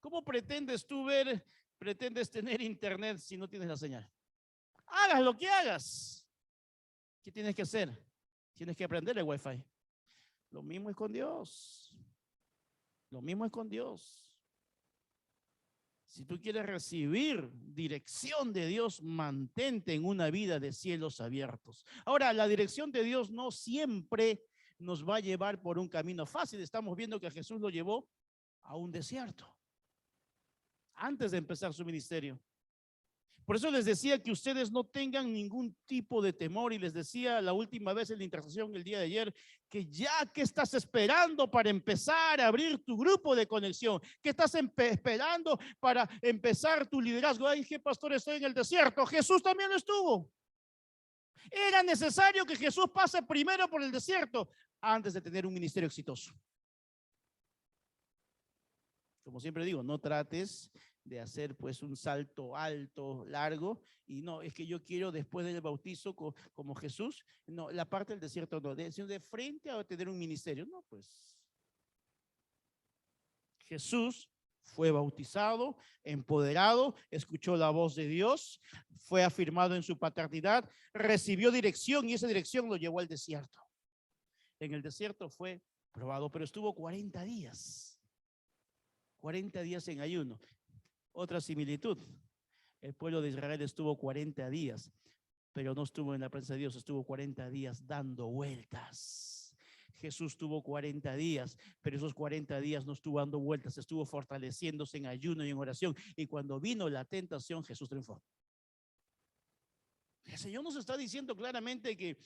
¿Cómo pretendes tener internet si no tienes la señal? Hagas lo que hagas. ¿Qué tienes que hacer? Tienes que aprender el Wi-Fi. Lo mismo es con Dios. Lo mismo es con Dios. Si tú quieres recibir dirección de Dios, mantente en una vida de cielos abiertos. Ahora, la dirección de Dios no siempre nos va a llevar por un camino fácil. Estamos viendo que Jesús lo llevó a un desierto antes de empezar su ministerio. Por eso les decía que ustedes no tengan ningún tipo de temor, y les decía la última vez en la intercesión el día de ayer, que ya que estás esperando para empezar a abrir tu grupo de conexión, que estás esperando para empezar tu liderazgo. Ay, ¿qué pastor? Estoy en el desierto. Jesús también lo estuvo. Era necesario que Jesús pase primero por el desierto antes de tener un ministerio exitoso. Como siempre digo, no trates de hacer pues un salto alto, largo, y no, es que yo quiero después del bautizo como Jesús, no, la parte del desierto no, de frente a tener un ministerio, no, pues Jesús fue bautizado, empoderado, escuchó la voz de Dios, fue afirmado en su paternidad, recibió dirección y esa dirección lo llevó al desierto. En el desierto fue probado, pero estuvo 40 días. 40 días en ayuno. Otra similitud. El pueblo de Israel estuvo 40 días, pero no estuvo en la presencia de Dios, estuvo 40 días dando vueltas. Jesús tuvo 40 días, pero esos 40 días no estuvo dando vueltas, estuvo fortaleciéndose en ayuno y en oración. Y cuando vino la tentación, Jesús triunfó. El Señor nos está diciendo claramente que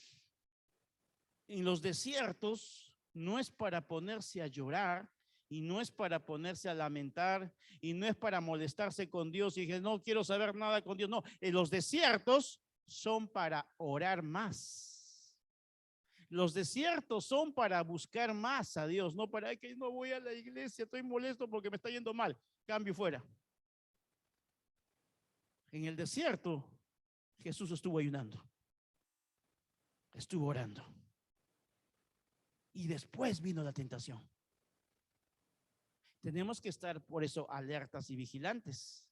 en los desiertos no es para ponerse a llorar, y no es para ponerse a lamentar, y no es para molestarse con Dios y decir, no quiero saber nada con Dios. No, en los desiertos son para orar más. Los desiertos son para buscar más a Dios, no para que no voy a la iglesia, estoy molesto porque me está yendo mal, cambio fuera. En el desierto, Jesús estuvo ayunando, estuvo orando. Y después vino la tentación. Tenemos que estar por eso alertas y vigilantes.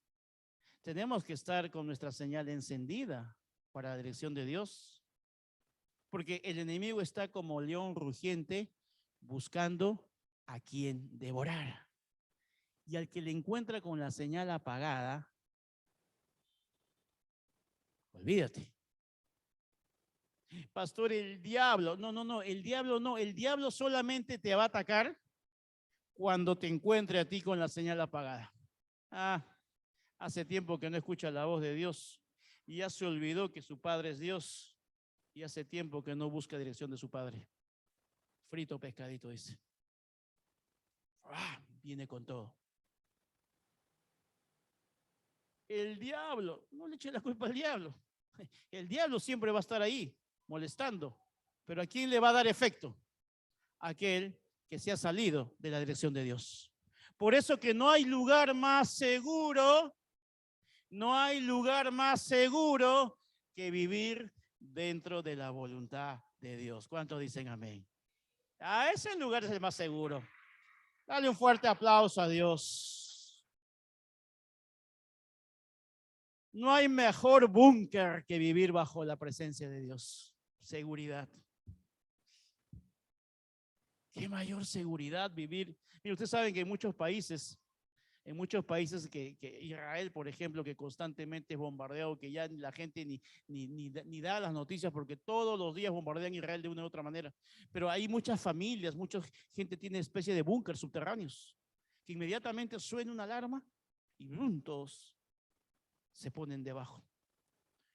Tenemos que estar con nuestra señal encendida para la dirección de Dios. Porque el enemigo está como león rugiente buscando a quien devorar. Y al que le encuentra con la señal apagada, olvídate. Pastor, el diablo, no, el diablo solamente te va a atacar cuando te encuentre a ti con la señal apagada. Hace tiempo que no escucha la voz de Dios y ya se olvidó que su Padre es Dios y hace tiempo que no busca dirección de su Padre. Frito pescadito, dice. Viene con todo. El diablo, no le eche la culpa al diablo. El diablo siempre va a estar ahí, molestando. Pero ¿a quién le va a dar efecto? Aquel que se ha salido de la dirección de Dios. Por eso que no hay lugar más seguro, que vivir dentro de la voluntad de Dios. ¿Cuántos dicen amén? Ese lugar es el más seguro. Dale un fuerte aplauso a Dios. No hay mejor búnker que vivir bajo la presencia de Dios. Seguridad. ¿Qué mayor seguridad vivir? Mire, ustedes saben que en muchos países que Israel, por ejemplo, que constantemente es bombardeado, que ya la gente ni da las noticias porque todos los días bombardean Israel de una u otra manera. Pero hay muchas familias, mucha gente tiene especie de búnker subterráneos, que inmediatamente suena una alarma y todos se ponen debajo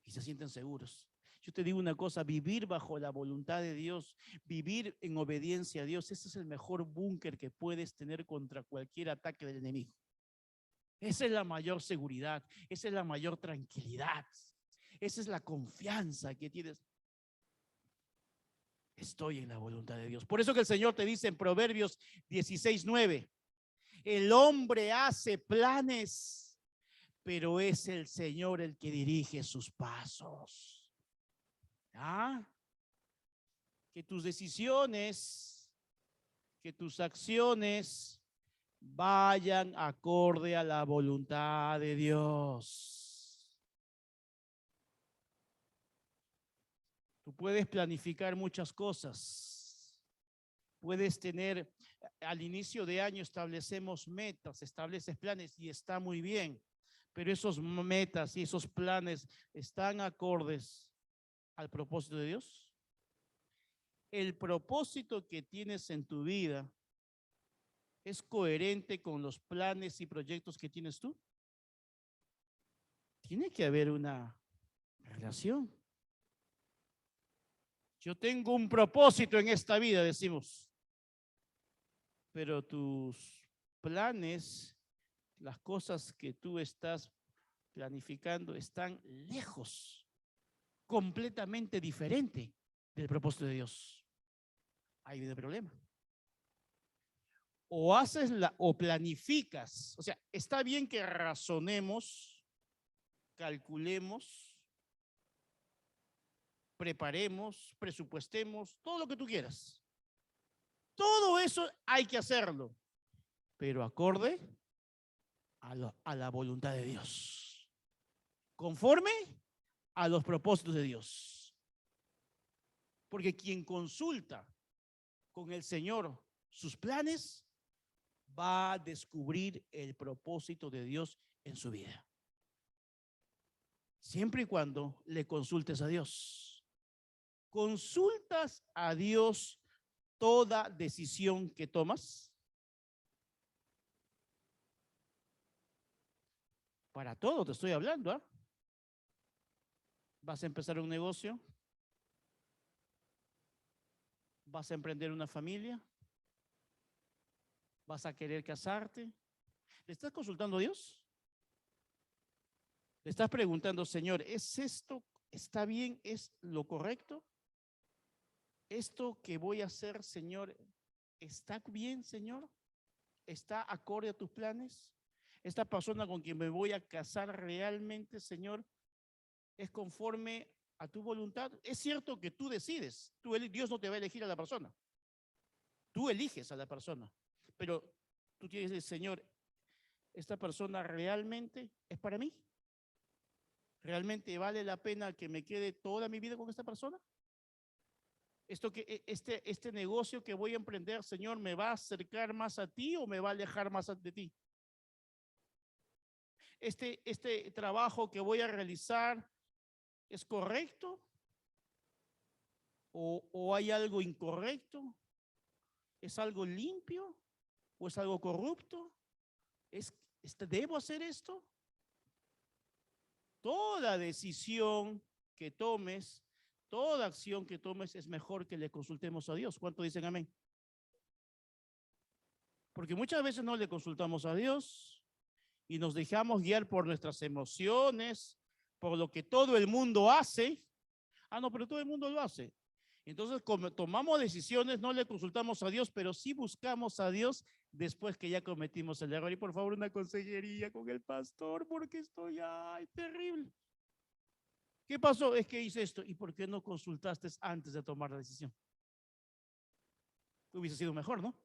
y se sienten seguros. Yo te digo una cosa, vivir bajo la voluntad de Dios, vivir en obediencia a Dios, ese es el mejor búnker que puedes tener contra cualquier ataque del enemigo. Esa es la mayor seguridad, esa es la mayor tranquilidad, esa es la confianza que tienes. Estoy en la voluntad de Dios. Por eso que el Señor te dice en Proverbios 16:9, el hombre hace planes, pero es el Señor el que dirige sus pasos. Que tus decisiones, que tus acciones vayan acorde a la voluntad de Dios. Tú puedes planificar muchas cosas. Puedes tener, al inicio de año establecemos metas, estableces planes y está muy bien. Pero esos metas y esos planes están acordes al propósito de Dios. El propósito que tienes en tu vida es coherente con los planes y proyectos que tienes tú. Tiene que haber una relación. Yo tengo un propósito en esta vida, decimos, pero tus planes, las cosas que tú estás planificando están lejos, completamente diferente del propósito de Dios. Ahí viene el problema. o haces o planificas. O sea, está bien que razonemos, calculemos, preparemos, presupuestemos, todo lo que tú quieras. Todo eso hay que hacerlo, pero acorde a la voluntad de Dios, conforme a los propósitos de Dios. Porque quien consulta con el Señor sus planes, va a descubrir el propósito de Dios en su vida. Siempre y cuando le consultes a Dios. ¿Consultas a Dios toda decisión que tomas? Para todo te estoy hablando, ¿ah? ¿Vas a empezar un negocio? ¿Vas a emprender una familia? ¿Vas a querer casarte? ¿Le estás consultando a Dios? ¿Le estás preguntando, Señor, ¿es esto? ¿Está bien? ¿Es lo correcto? ¿Esto que voy a hacer, Señor, está bien, Señor? ¿Está acorde a tus planes? ¿Esta persona con quien me voy a casar realmente, Señor, es conforme a tu voluntad? Es cierto que tú decides, Dios no te va a elegir a la persona. Tú eliges a la persona, pero tú tienes que decir, Señor, ¿esta persona realmente es para mí? ¿Realmente vale la pena que me quede toda mi vida con esta persona? Este negocio que voy a emprender, Señor, ¿me va a acercar más a ti o me va a alejar más de ti? Este trabajo que voy a realizar, ¿es correcto? ¿O hay algo incorrecto? ¿Es algo limpio? ¿O es algo corrupto? ¿Debo hacer esto? Toda decisión que tomes, toda acción que tomes, es mejor que le consultemos a Dios. ¿Cuánto dicen amén? Porque muchas veces no le consultamos a Dios y nos dejamos guiar por nuestras emociones, por lo que todo el mundo hace. Ah, no, pero todo el mundo lo hace. Entonces, como tomamos decisiones, no le consultamos a Dios, pero sí buscamos a Dios después que ya cometimos el error. Y por favor, una consejería con el pastor, porque estoy, ay, terrible. ¿Qué pasó? Es que hice esto. ¿Y por qué no consultaste antes de tomar la decisión? Hubiese sido mejor, ¿no?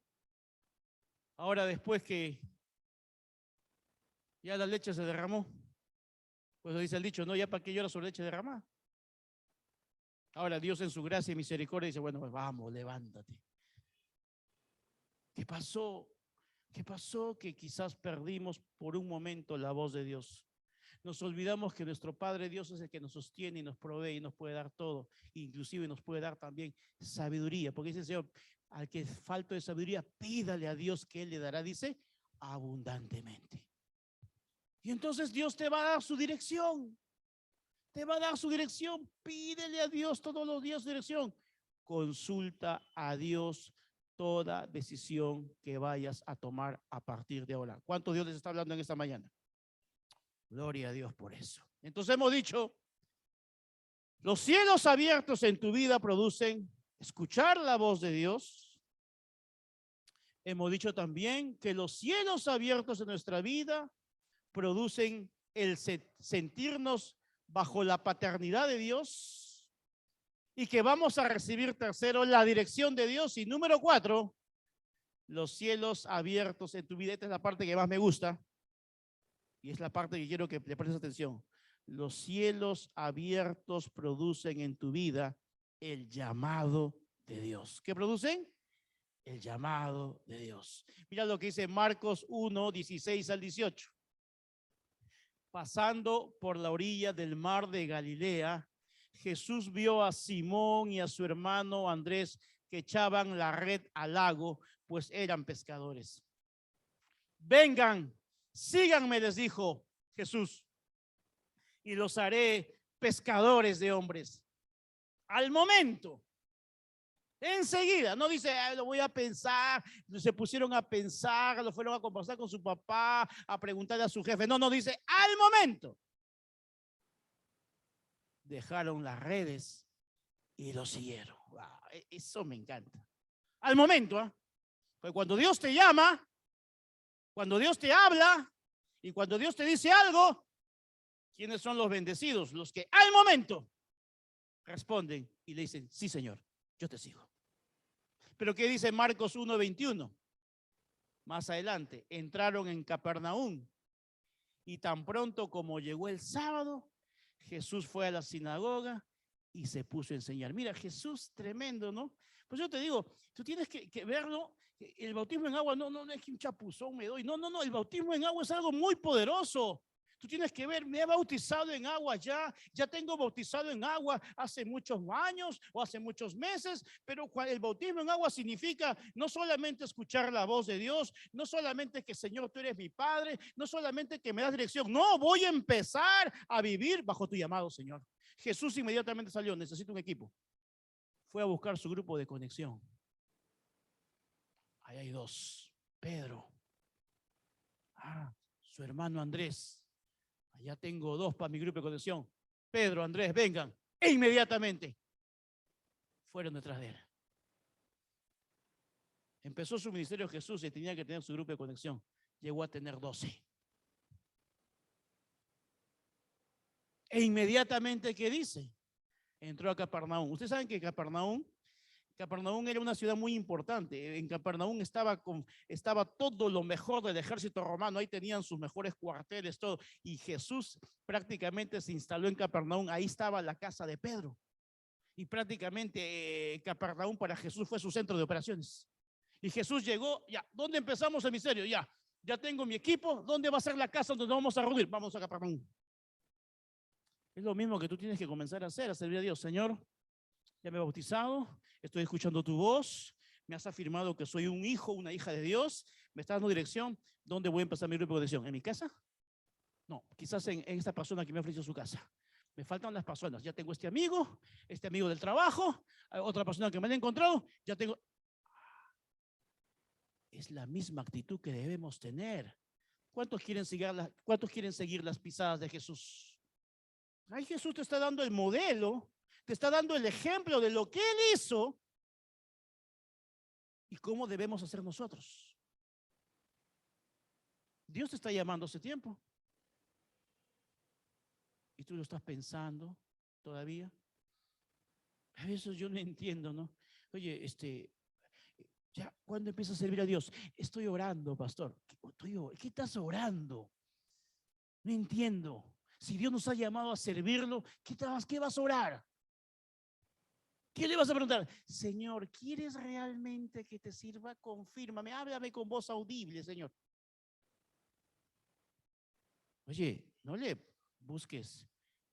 Ahora, después que ya la leche se derramó, pues lo dice el dicho, no, ya para qué llora sobre leche derramada. Ahora Dios en su gracia y misericordia dice, bueno, pues vamos, levántate. ¿Qué pasó? ¿Qué pasó? Que quizás perdimos por un momento la voz de Dios. Nos olvidamos que nuestro Padre Dios es el que nos sostiene y nos provee y nos puede dar todo. Inclusive nos puede dar también sabiduría. Porque dice el Señor, al que falta de sabiduría, pídale a Dios que Él le dará, dice, abundantemente. Y entonces Dios te va a dar su dirección. Te va a dar su dirección. Pídele a Dios todos los días su dirección. Consulta a Dios toda decisión que vayas a tomar a partir de ahora. ¿Cuánto Dios les está hablando en esta mañana? Gloria a Dios por eso. Entonces hemos dicho, los cielos abiertos en tu vida producen escuchar la voz de Dios. Hemos dicho también que los cielos abiertos en nuestra vida producen el sentirnos bajo la paternidad de Dios y que vamos a recibir, tercero, la dirección de Dios. Y número 4, los cielos abiertos en tu vida. Esta es la parte que más me gusta y es la parte que quiero que le prestes atención. Los cielos abiertos producen en tu vida el llamado de Dios. ¿Qué producen? El llamado de Dios. Mira lo que dice Marcos 1, 16 al 18. Pasando por la orilla del mar de Galilea, Jesús vio a Simón y a su hermano Andrés que echaban la red al lago, pues eran pescadores. Vengan, síganme, les dijo Jesús, y los haré pescadores de hombres. Al momento, enseguida, no dice, lo voy a pensar, se pusieron a pensar, lo fueron a conversar con su papá, a preguntarle a su jefe. No, dice, al momento. Dejaron las redes y lo siguieron. Wow, eso me encanta. Al momento, ¿eh? Pues cuando Dios te llama, cuando Dios te habla y cuando Dios te dice algo, ¿quiénes son los bendecidos? Los que al momento responden y le dicen, sí, Señor, yo te sigo. Pero ¿qué dice Marcos 1:21? Más adelante, entraron en Capernaum y tan pronto como llegó el sábado, Jesús fue a la sinagoga y se puso a enseñar. Mira, Jesús tremendo, ¿no? Pues yo te digo, tú tienes que verlo. El bautismo en agua no es que un chapuzón me doy. No, el bautismo en agua es algo muy poderoso. Tú tienes que ver, me he bautizado en agua ya tengo bautizado en agua hace muchos años o hace muchos meses, pero el bautismo en agua significa no solamente escuchar la voz de Dios, no solamente que Señor, tú eres mi Padre, no solamente que me das dirección, no, voy a empezar a vivir bajo tu llamado, Señor. Jesús inmediatamente salió, necesito un equipo. Fue a buscar su grupo de conexión. Ahí hay dos, Pedro, su hermano Andrés. Ya tengo dos para mi grupo de conexión. Pedro, Andrés, vengan. E inmediatamente fueron detrás de él. Empezó su ministerio Jesús y tenía que tener su grupo de conexión. Llegó a tener 12. E inmediatamente, ¿qué dice? Entró a Capernaum. Ustedes saben que Capernaum era una ciudad muy importante. En Capernaum estaba todo lo mejor del ejército romano. Ahí tenían sus mejores cuarteles, todo. Y Jesús prácticamente se instaló en Capernaum. Ahí estaba la casa de Pedro. Y prácticamente Capernaum para Jesús fue su centro de operaciones. Y Jesús llegó, ya, ¿dónde empezamos el misterio? Ya tengo mi equipo. ¿Dónde va a ser la casa donde nos vamos a reunir? Vamos a Capernaum. Es lo mismo que tú tienes que comenzar a hacer, a servir a Dios. Señor, ya me he bautizado, estoy escuchando tu voz, me has afirmado que soy un hijo, una hija de Dios, me estás dando dirección. ¿Dónde voy a empezar mi grupo de conexión? ¿En mi casa? No, quizás en esta persona que me ha ofrecido su casa. Me faltan las personas. Ya tengo este amigo del trabajo, otra persona que me han encontrado, ya tengo. Es la misma actitud que debemos tener. ¿Cuántos quieren seguir las pisadas de Jesús? Ay, Jesús te está dando el modelo, te está dando el ejemplo de lo que Él hizo y cómo debemos hacer nosotros. Dios te está llamando hace tiempo. Y tú lo estás pensando todavía. A veces yo no entiendo, ¿no? Oye, ya, ¿cuándo empiezas a servir a Dios? Estoy orando, pastor. ¿Qué estás orando? No entiendo. Si Dios nos ha llamado a servirlo, ¿qué vas a orar? ¿Qué le vas a preguntar? Señor, ¿quieres realmente que te sirva? Confírmame, háblame con voz audible, Señor. Oye, no le busques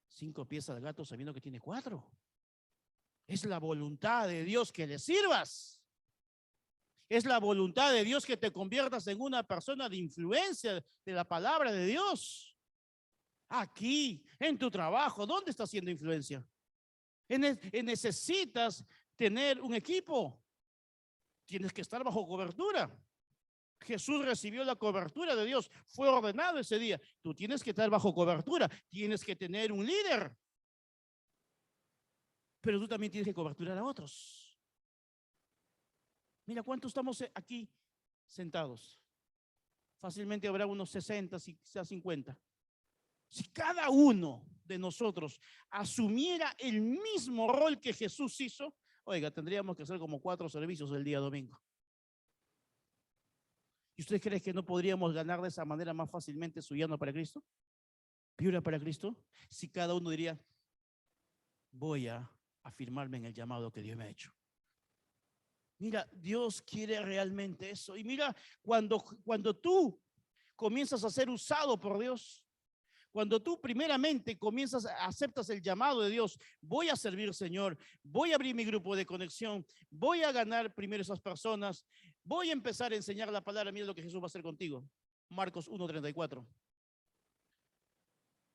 5 pies al gato sabiendo que tiene 4. Es la voluntad de Dios que le sirvas. Es la voluntad de Dios que te conviertas en una persona de influencia de la palabra de Dios. Aquí, en tu trabajo, ¿dónde estás haciendo influencia? Necesitas tener un equipo. Tienes que estar bajo cobertura. Jesús recibió la cobertura de Dios. Fue ordenado ese día. Tú tienes que estar bajo cobertura. Tienes que tener un líder. Pero tú también tienes que coberturar a otros. Mira cuántos estamos aquí sentados. Fácilmente habrá unos 60, quizás 50. Si cada uno de nosotros asumiera el mismo rol que Jesús hizo, oiga, tendríamos que hacer como 4 servicios el día domingo. ¿Y usted cree que no podríamos ganar de esa manera más fácilmente su llano para Cristo? ¿Piura para Cristo? Si cada uno diría, voy a afirmarme en el llamado que Dios me ha hecho. Mira, Dios quiere realmente eso. Y mira, cuando tú comienzas a ser usado por Dios, cuando tú primeramente aceptas el llamado de Dios, voy a servir, Señor, voy a abrir mi grupo de conexión, voy a ganar primero esas personas, voy a empezar a enseñar la palabra. Mira lo que Jesús va a hacer contigo. Marcos 1:34.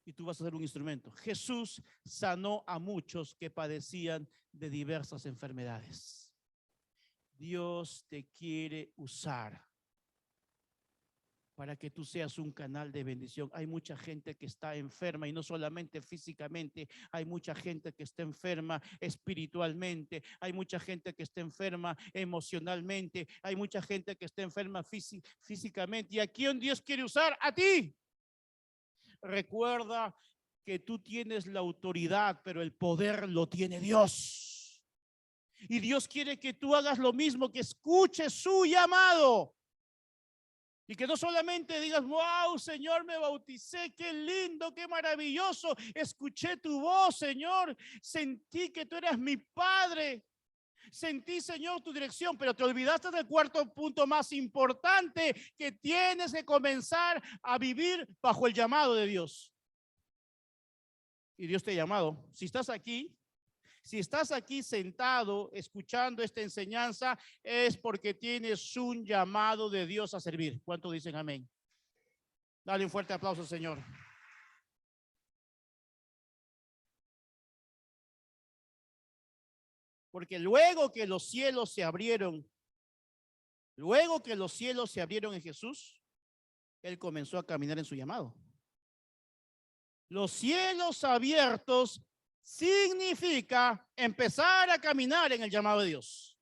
Y tú vas a ser un instrumento. Jesús sanó a muchos que padecían de diversas Dios te quiere usar para que tú seas un canal de bendición. Hay mucha gente que está enferma y no solamente físicamente, hay mucha gente que está enferma espiritualmente, hay mucha gente que está enferma emocionalmente, hay mucha gente que está enferma físicamente. ¿Y a quién Dios quiere usar? A ti. Recuerda que tú tienes la autoridad, pero el poder lo tiene Dios. Y Dios quiere que tú hagas lo mismo, que escuches su llamado. Y que no solamente digas, wow, Señor, me bauticé, qué lindo, qué maravilloso. Escuché tu voz, Señor. Sentí que tú eras mi Padre. Sentí, Señor, tu dirección, pero te olvidaste del cuarto punto más importante, que tienes que comenzar a vivir bajo el llamado de Dios. Y Dios te ha llamado. Si estás aquí sentado escuchando esta enseñanza, es porque tienes un llamado de Dios a servir. ¿Cuántos dicen amén? Dale un fuerte aplauso, Señor. Porque luego que los cielos se abrieron en Jesús, Él comenzó a caminar en su llamado. Los cielos abiertos significa empezar a caminar en el llamado de Dios.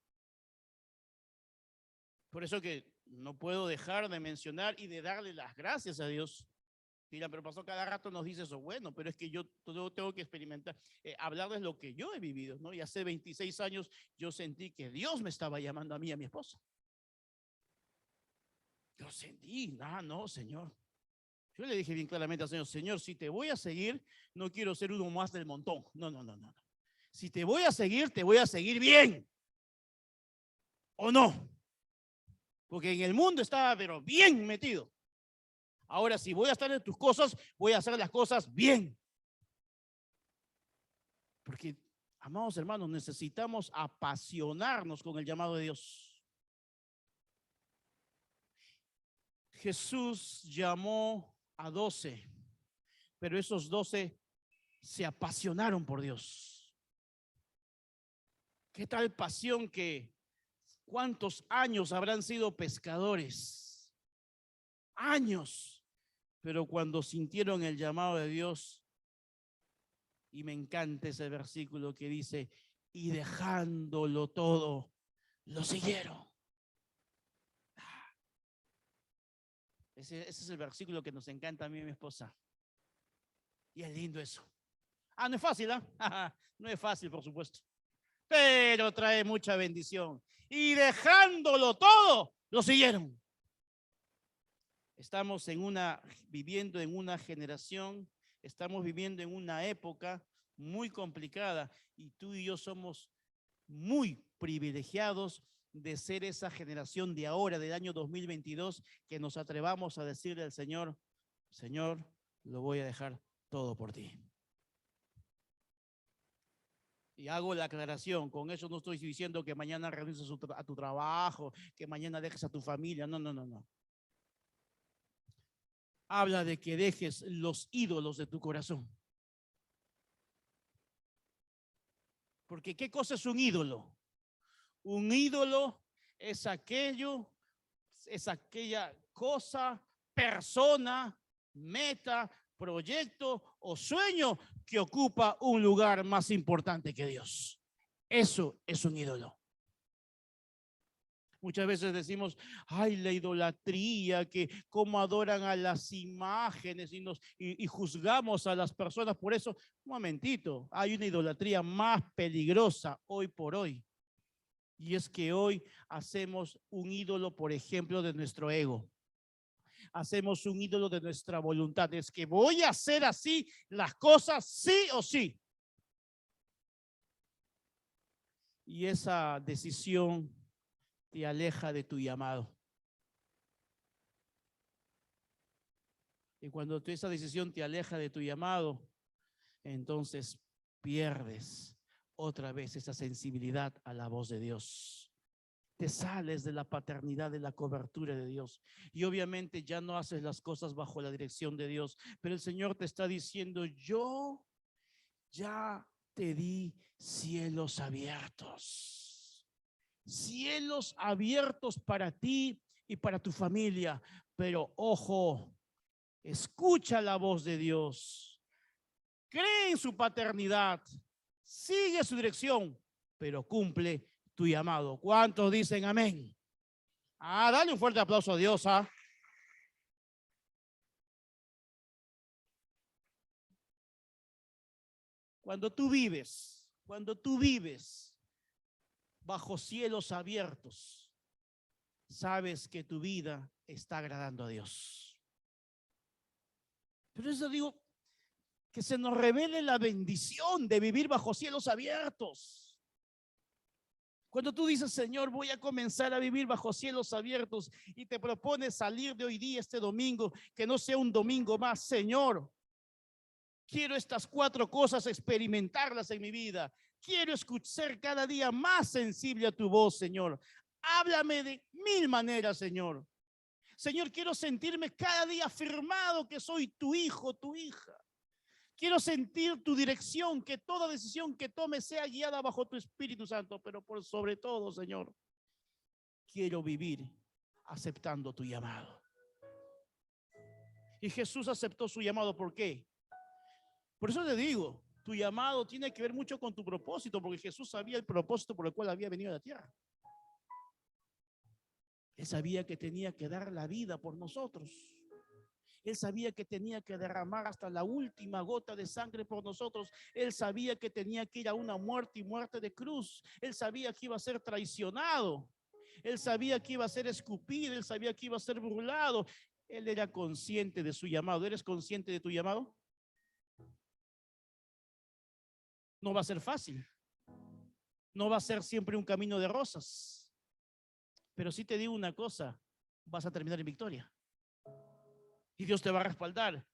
Por eso que no puedo dejar de mencionar y de darle las gracias a Dios. Mira, pero pasó cada rato nos dice eso. Bueno, pero es que yo tengo que experimentar, hablarles lo que yo he vivido, ¿no? Y hace 26 años yo sentí que Dios me estaba llamando a mí y a mi esposa. Yo sentí, no, Señor. Yo le dije bien claramente al Señor, Señor, si te voy a seguir, no quiero ser uno más del montón. No. Si te voy a seguir bien. ¿O no? Porque en el mundo estaba, pero bien metido. Ahora, si voy a estar en tus cosas, voy a hacer las cosas bien. Porque, amados hermanos, necesitamos apasionarnos con el llamado de Dios. Jesús llamó a 12, pero esos 12 se apasionaron por Dios. ¿Qué tal pasión que cuántos años habrán sido pescadores? Años. Pero cuando sintieron el llamado de Dios, y me encanta ese versículo que dice, y dejándolo todo, lo siguieron. Ese es el versículo que nos encanta a mí y a mi esposa. Y es lindo eso. No es fácil, ¿ah? No es fácil, por supuesto. Pero trae mucha bendición. Y dejándolo todo, lo siguieron. Estamos viviendo en una generación, estamos viviendo en una época muy complicada y tú y yo somos muy privilegiados de ser esa generación de ahora, del año 2022, que nos atrevamos a decirle al Señor, Señor, lo voy a dejar todo por ti. Y hago la aclaración, con eso no estoy diciendo que mañana renuncies a tu trabajo, que mañana dejes a tu familia, no. Habla de que dejes los ídolos de tu corazón. Porque ¿qué cosa es un ídolo? Un ídolo es aquella cosa, persona, meta, proyecto o sueño que ocupa un lugar más importante que Dios. Eso es un ídolo. Muchas veces decimos, ay, la idolatría, que cómo adoran a las imágenes y juzgamos a las personas por eso. Un momentito, hay una idolatría más peligrosa hoy por hoy. Y es que hoy hacemos un ídolo, por ejemplo, de nuestro ego. Hacemos un ídolo de nuestra voluntad. Es que voy a hacer así las cosas sí o sí. Y esa decisión te aleja de tu llamado. Y cuando esa decisión te aleja de tu llamado, entonces pierdes otra vez esa sensibilidad a la voz de Dios. Te sales de la paternidad, de la cobertura de Dios. Y obviamente ya no haces las cosas bajo la dirección de Dios. Pero el Señor te está diciendo, yo ya te di cielos abiertos. Cielos abiertos para ti y para tu familia, Pero ojo, escucha la voz de Dios. Cree en su paternidad. Sigue su dirección, pero cumple tu llamado. ¿Cuántos dicen amén? Dale un fuerte aplauso a Dios. Cuando tú vives bajo cielos abiertos, sabes que tu vida está agradando a Dios. Por eso digo que se nos revele la bendición de vivir bajo cielos abiertos. Cuando tú dices, Señor, voy a comenzar a vivir bajo cielos abiertos y te propones salir de hoy día, este domingo, que no sea un domingo más, Señor, quiero estas 4 cosas experimentarlas en mi vida. Quiero escuchar cada día más sensible a tu voz, Señor. Háblame de 1000 maneras, Señor. Señor, quiero sentirme cada día afirmado que soy tu hijo, tu hija. Quiero sentir tu dirección, que toda decisión que tome sea guiada bajo tu Espíritu Santo, pero por sobre todo, Señor, quiero vivir aceptando tu llamado. Y Jesús aceptó su llamado, ¿por qué? Por eso te digo, tu llamado tiene que ver mucho con tu propósito, porque Jesús sabía el propósito por el cual había venido a la tierra. Él sabía que tenía que dar la vida por nosotros. Él sabía que tenía que derramar hasta la última gota de sangre por nosotros. Él sabía que tenía que ir a una muerte y muerte de cruz. Él sabía que iba a ser traicionado. Él sabía que iba a ser escupido. Él sabía que iba a ser burlado. Él era consciente de su llamado. ¿Eres consciente de tu llamado? No va a ser fácil. No va a ser siempre un camino de rosas. Pero sí te digo una cosa, vas a terminar en victoria. Y Dios te va a respaldar.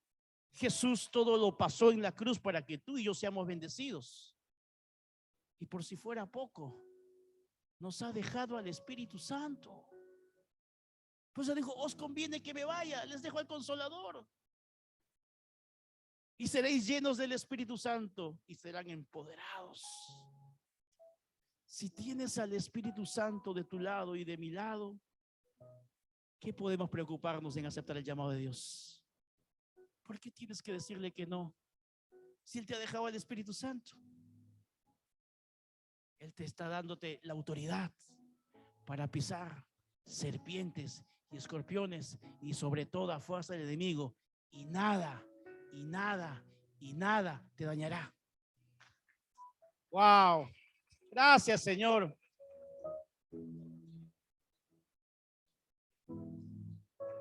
Jesús todo lo pasó en la cruz para que tú y yo seamos bendecidos. Y por si fuera poco, nos ha dejado al Espíritu Santo. Pues dijo, os conviene que me vaya, les dejo al Consolador. Y seréis llenos del Espíritu Santo y serán empoderados. Si tienes al Espíritu Santo de tu lado y de mi lado, ¿qué podemos preocuparnos en aceptar el llamado de Dios? ¿Por qué tienes que decirle que no? Si Él te ha dejado al Espíritu Santo, Él te está dándote la autoridad para pisar serpientes y escorpiones y sobre toda fuerza del enemigo, y nada te dañará. Wow, gracias, Señor.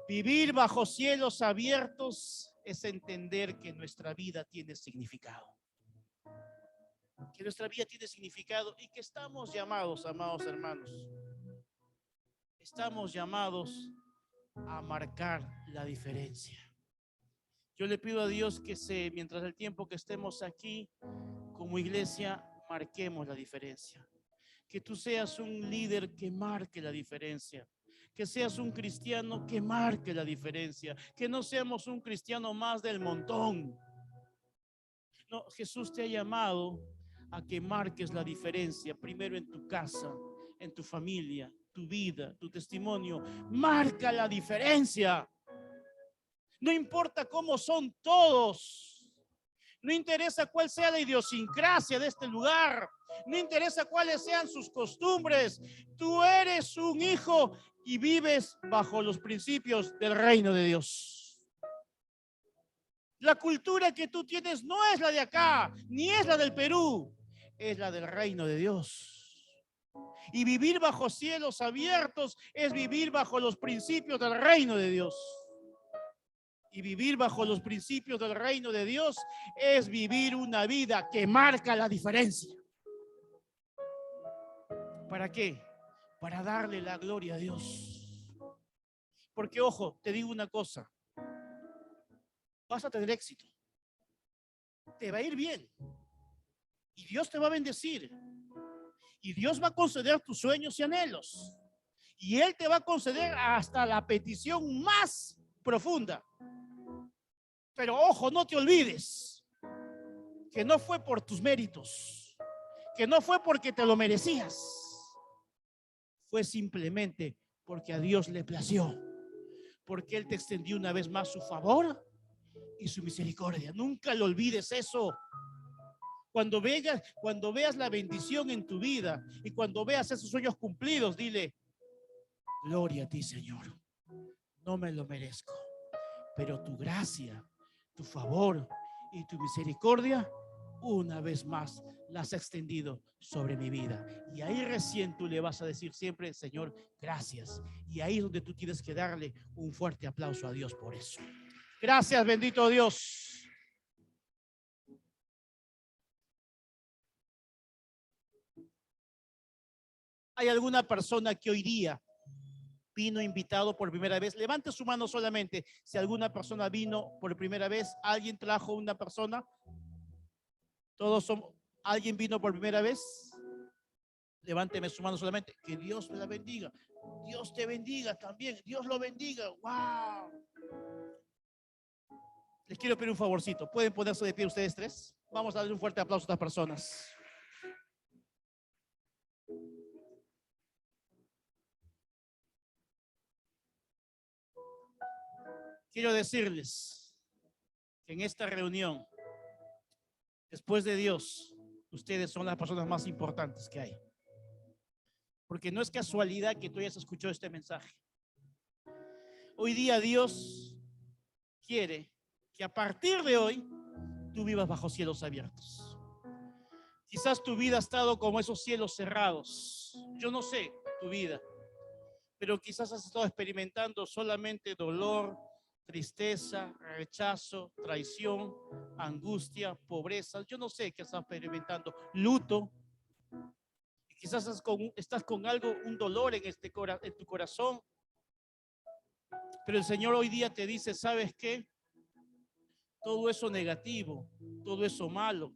Vivir bajo cielos abiertos es entender que nuestra vida tiene significado. Que nuestra vida tiene significado y que estamos llamados, amados hermanos, estamos llamados a marcar la diferencia. Yo le pido a Dios que mientras el tiempo que estemos aquí como iglesia, marquemos la diferencia. Que tú seas un líder que marque la diferencia. Que seas un cristiano que marque la diferencia. Que no seamos un cristiano más del montón. No, Jesús te ha llamado a que marques la diferencia, primero en tu casa, en tu familia, tu vida, tu testimonio. Marca la diferencia. No importa cómo son todos. No interesa cuál sea la idiosincrasia de este lugar. No interesa cuáles sean sus costumbres. Tú eres un hijo y vives bajo los principios del reino de Dios. La cultura que tú tienes no es la de acá, ni es la del Perú, es la del reino de Dios. Y vivir bajo cielos abiertos es vivir bajo los principios del reino de Dios. Y vivir bajo los principios del reino de Dios es vivir una vida que marca la diferencia. ¿Para qué? Para darle la gloria a Dios. Porque, ojo, te digo una cosa. Vas a tener éxito. Te va a ir bien. Y Dios te va a bendecir. Y Dios va a conceder tus sueños y anhelos. Y Él te va a conceder hasta la petición más profunda. Pero ojo, no te olvides que no fue por tus méritos, que no fue porque te lo merecías, fue simplemente porque a Dios le plació, porque Él te extendió una vez más su favor y su misericordia. Nunca lo olvides eso. Cuando veas la bendición en tu vida y cuando veas esos sueños cumplidos, dile: gloria a ti, Señor. No me lo merezco, pero tu gracia, tu favor y tu misericordia, una vez más, las has extendido sobre mi vida. Y ahí recién tú le vas a decir siempre: Señor, gracias. Y ahí es donde tú tienes que darle un fuerte aplauso a Dios por eso. Gracias, bendito Dios. ¿Hay alguna persona que hoy día vino invitado por primera vez? Levante su mano solamente si alguna persona vino por primera vez. ¿Alguien trajo una persona? ¿Todos somos? ¿Alguien vino por primera vez? Levánteme su mano solamente. Que Dios me la bendiga. Dios te bendiga también. Dios lo bendiga. ¡Wow! Les quiero pedir un favorcito. ¿Pueden ponerse de pie ustedes tres? Vamos a darle un fuerte aplauso a estas personas. Quiero decirles que en esta reunión, después de Dios, ustedes son las personas más importantes que hay. Porque no es casualidad que tú hayas escuchado este mensaje. Hoy día Dios quiere que a partir de hoy tú vivas bajo cielos abiertos. Quizás tu vida ha estado como esos cielos cerrados. Yo no sé tu vida, pero quizás has estado experimentando solamente dolor, tristeza, rechazo, traición, angustia, pobreza. Yo no sé qué estás experimentando, luto. Quizás estás con algo, un dolor en tu corazón. Pero el Señor hoy día te dice: ¿sabes qué? Todo eso negativo, todo eso malo,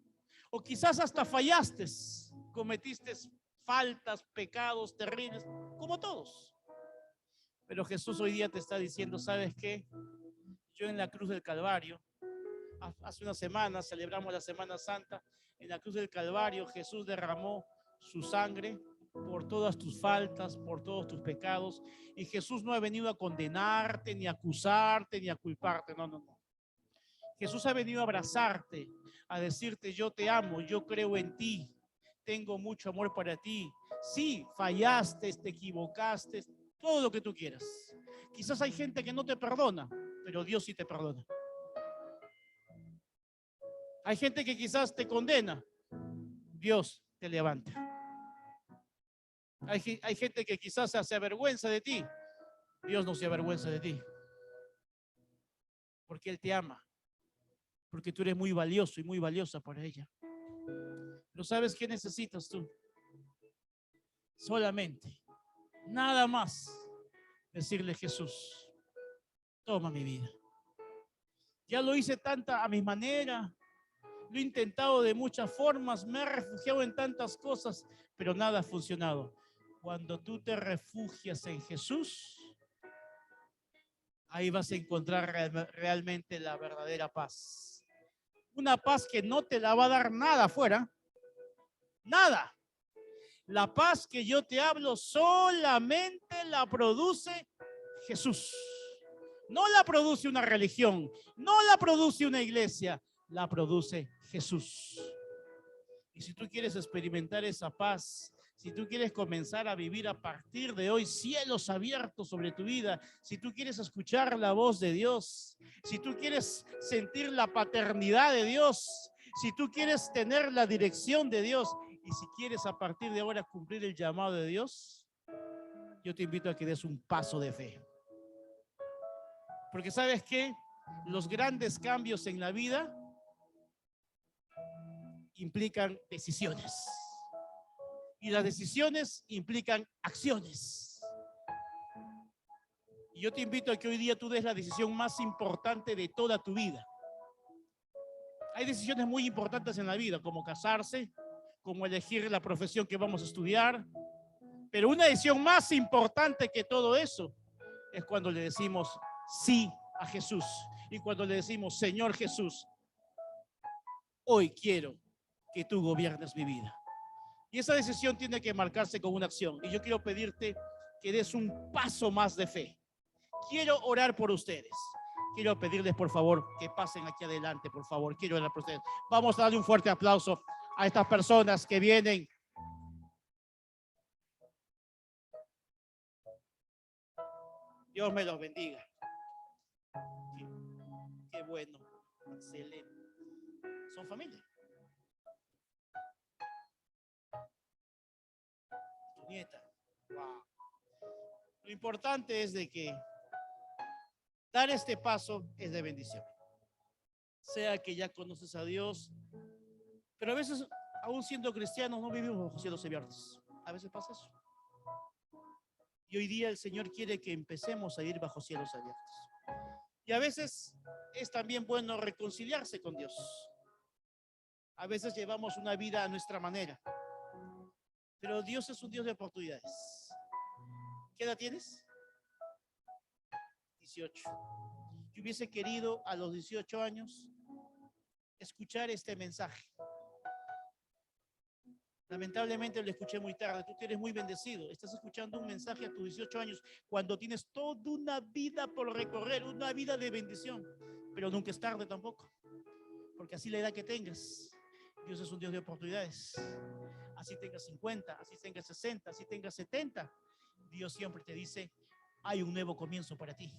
o quizás hasta fallaste, cometiste faltas, pecados terribles, como todos. Pero Jesús hoy día te está diciendo: ¿sabes qué? Yo en la cruz del Calvario, hace una semana celebramos la Semana Santa, en la cruz del Calvario Jesús derramó su sangre por todas tus faltas, por todos tus pecados, y Jesús no ha venido a condenarte, ni a acusarte, ni a culparte, no, no, no. Jesús ha venido a abrazarte, a decirte: yo te amo, yo creo en ti, tengo mucho amor para ti. Sí, fallaste, te equivocaste, todo lo que tú quieras. Quizás hay gente que no te perdona, pero Dios sí te perdona. Hay gente que quizás te condena, Dios te levanta. Hay gente que quizás se avergüenza de ti, Dios no se avergüenza de ti. Porque Él te ama, porque tú eres muy valioso y muy valiosa para ella. Pero ¿sabes qué necesitas tú? Solamente, nada más, decirle: Jesús, toma mi vida. Ya lo hice a mi manera, lo he intentado de muchas formas, me he refugiado en tantas cosas, pero nada ha funcionado. Cuando tú te refugias en Jesús, ahí vas a encontrar realmente la verdadera paz. Una paz que no te la va a dar nada afuera, nada. La paz que yo te hablo solamente la produce Jesús. No la produce una religión, no la produce una iglesia, la produce Jesús. Y si tú quieres experimentar esa paz, si tú quieres comenzar a vivir a partir de hoy cielos abiertos sobre tu vida, si tú quieres escuchar la voz de Dios, si tú quieres sentir la paternidad de Dios, si tú quieres tener la dirección de Dios y si quieres a partir de ahora cumplir el llamado de Dios, yo te invito a que des un paso de fe. Porque ¿sabes qué? Los grandes cambios en la vida implican decisiones. Y las decisiones implican acciones. Y yo te invito a que hoy día tú des la decisión más importante de toda tu vida. Hay decisiones muy importantes en la vida, como casarse, como elegir la profesión que vamos a estudiar. Pero una decisión más importante que todo eso es cuando le decimos sí a Jesús. Y cuando le decimos: Señor Jesús, hoy quiero que tú gobiernes mi vida. Y esa decisión tiene que marcarse con una acción. Y yo quiero pedirte que des un paso más de fe. quiero orar por ustedes. Quiero pedirles, por favor, que pasen aquí adelante, por favor. Quiero orar por ustedes. Vamos a darle un fuerte aplauso a estas personas que vienen. Dios me los bendiga. Qué bueno. Excelente. Son familia. Tu nieta. Wow. Lo importante es de que dar este paso es de bendición. Sea que ya conoces a Dios, pero a veces, aún siendo cristianos, no vivimos bajo cielos abiertos. A veces pasa eso. Y hoy día el Señor quiere que empecemos a ir bajo cielos abiertos. Y a veces es también bueno reconciliarse con Dios. A veces llevamos una vida a nuestra manera, pero Dios es un Dios de oportunidades. ¿Qué edad tienes? 18. Yo hubiese querido a los 18 años escuchar este mensaje. Lamentablemente lo escuché muy tarde. Tú eres muy bendecido. Estás escuchando un mensaje a tus 18 años cuando tienes toda una vida por recorrer, una vida de bendición. Pero nunca es tarde tampoco. Porque así la edad que tengas, Dios es un Dios de oportunidades. Así tengas 50, así tengas 60, así tengas 70. Dios siempre te dice, hay un nuevo comienzo para ti.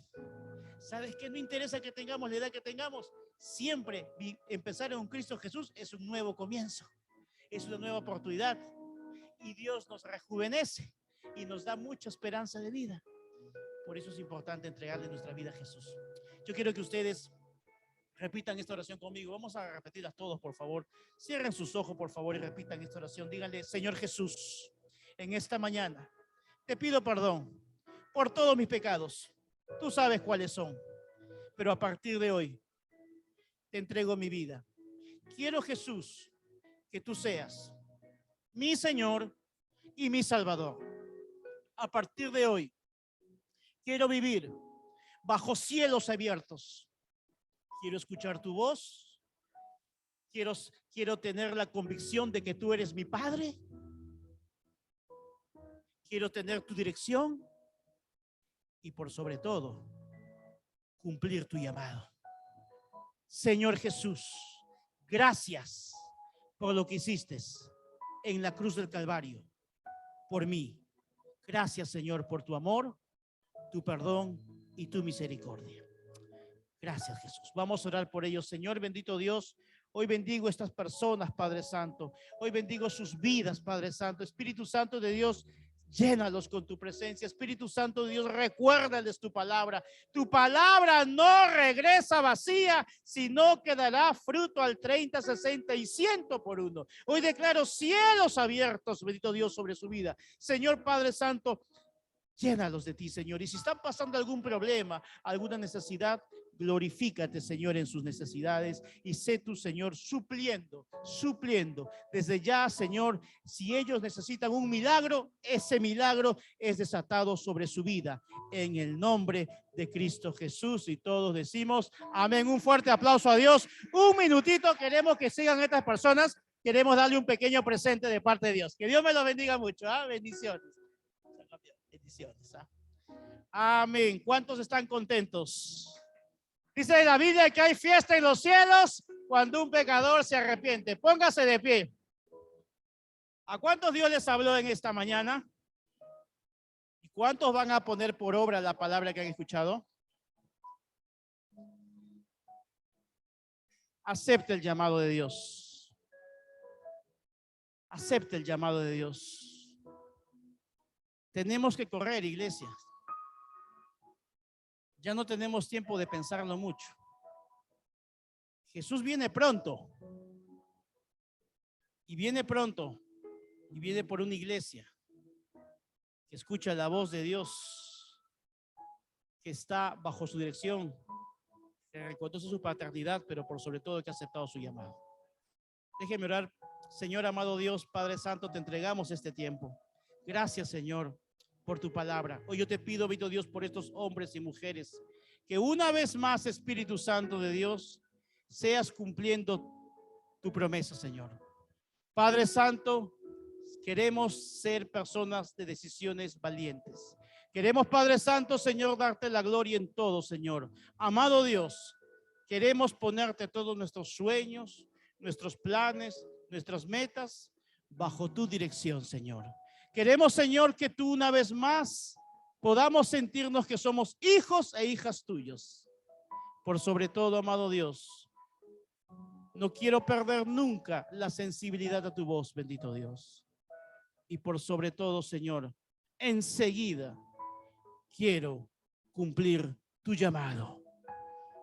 ¿Sabes qué? No interesa que tengamos la edad que tengamos. Siempre empezar en un Cristo Jesús es un nuevo comienzo. Es una nueva oportunidad y Dios nos rejuvenece y nos da mucha esperanza de vida. Por eso es importante entregarle nuestra vida a Jesús. Yo quiero que ustedes repitan esta oración conmigo. Vamos a repetirlas todos, por favor. Cierren sus ojos, por favor, y repitan esta oración. Díganle, Señor Jesús, en esta mañana te pido perdón por todos mis pecados. Tú sabes cuáles son, pero a partir de hoy te entrego mi vida. Quiero, Jesús, que tú seas mi Señor y mi Salvador. A partir de hoy, quiero vivir bajo cielos abiertos. Quiero escuchar tu voz. Quiero tener la convicción de que tú eres mi Padre. Quiero tener tu dirección. Y por sobre todo, cumplir tu llamado. Señor Jesús, gracias por lo que hiciste en la cruz del Calvario, por mí. Gracias, Señor, por tu amor, tu perdón y tu misericordia. Gracias, Jesús. Vamos a orar por ellos. Señor, bendito Dios, hoy bendigo a estas personas, Padre Santo. Hoy bendigo sus vidas, Padre Santo. Espíritu Santo de Dios, llénalos con tu presencia. Espíritu Santo de Dios, recuérdales tu palabra. Tu palabra no regresa vacía, sino que dará fruto al 30, 60 y 100 por uno. Hoy declaro cielos abiertos, bendito Dios, sobre su vida. Señor Padre Santo, llénalos de ti, Señor. Y si están pasando algún problema, alguna necesidad, glorifícate, Señor, en sus necesidades y sé tu, Señor, supliendo. Desde ya, Señor, si ellos necesitan un milagro, ese milagro es desatado sobre su vida. En el nombre de Cristo Jesús. Y todos decimos amén. Un fuerte aplauso a Dios. Un minutito, queremos que sigan estas personas. Queremos darle un pequeño presente de parte de Dios. Que Dios me lo bendiga mucho. Bendiciones. Bendiciones. Amén. ¿Cuántos están contentos? Dice la Biblia que hay fiesta en los cielos cuando un pecador se arrepiente. Póngase de pie. ¿A cuántos Dios les habló en esta mañana? ¿Y cuántos van a poner por obra la palabra que han escuchado? Acepte el llamado de Dios. Acepte el llamado de Dios. Tenemos que correr, iglesia. Ya no tenemos tiempo de pensarlo mucho. Jesús viene pronto. Y viene pronto. Y viene por una iglesia que escucha la voz de Dios, que está bajo su dirección, que reconoce su paternidad, pero por sobre todo que ha aceptado su llamado. Déjeme orar. Señor amado Dios, Padre Santo, te entregamos este tiempo. Gracias, Señor, por tu palabra. Hoy yo te pido, bendito Dios, por estos hombres y mujeres, que una vez más, Espíritu Santo de Dios, seas cumpliendo tu promesa, Señor. Padre Santo, queremos ser personas de decisiones valientes. Queremos, Padre Santo, Señor, darte la gloria en todo, Señor. Amado Dios, queremos ponerte todos nuestros sueños, nuestros planes, nuestras metas bajo tu dirección, Señor. Queremos, Señor, que tú una vez más podamos sentirnos que somos hijos e hijas tuyos. Por sobre todo, amado Dios, no quiero perder nunca la sensibilidad a tu voz, bendito Dios. Y por sobre todo, Señor, enseguida quiero cumplir tu llamado.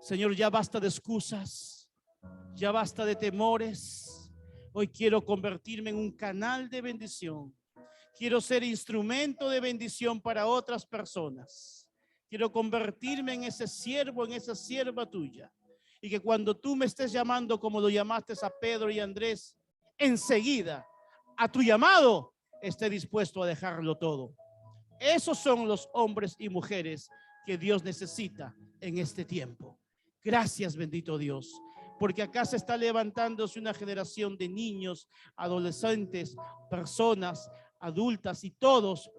Señor, ya basta de excusas, ya basta de temores. Hoy quiero convertirme en un canal de bendición. Quiero ser instrumento de bendición para otras personas. Quiero convertirme en ese siervo, en esa sierva tuya. Y que cuando tú me estés llamando como lo llamaste a Pedro y Andrés, enseguida a tu llamado esté dispuesto a dejarlo todo. Esos son los hombres y mujeres que Dios necesita en este tiempo. Gracias, bendito Dios, porque acá se está levantándose una generación de niños, adolescentes, personas adultas y todos,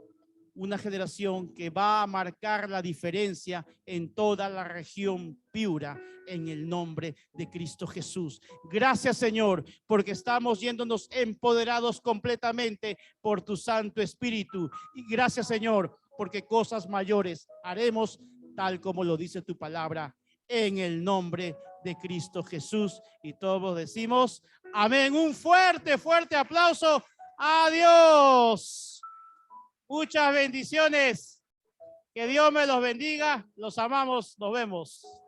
una generación que va a marcar la diferencia en toda la región Piura, en el nombre de Cristo Jesús. Gracias, Señor, porque estamos yéndonos empoderados completamente por tu Santo Espíritu. Y gracias, Señor, porque cosas mayores haremos tal como lo dice tu palabra, en el nombre de Cristo Jesús. Y todos decimos amén. Un fuerte, fuerte aplauso a Dios. Muchas bendiciones. Que Dios me los bendiga. Los amamos. Nos vemos.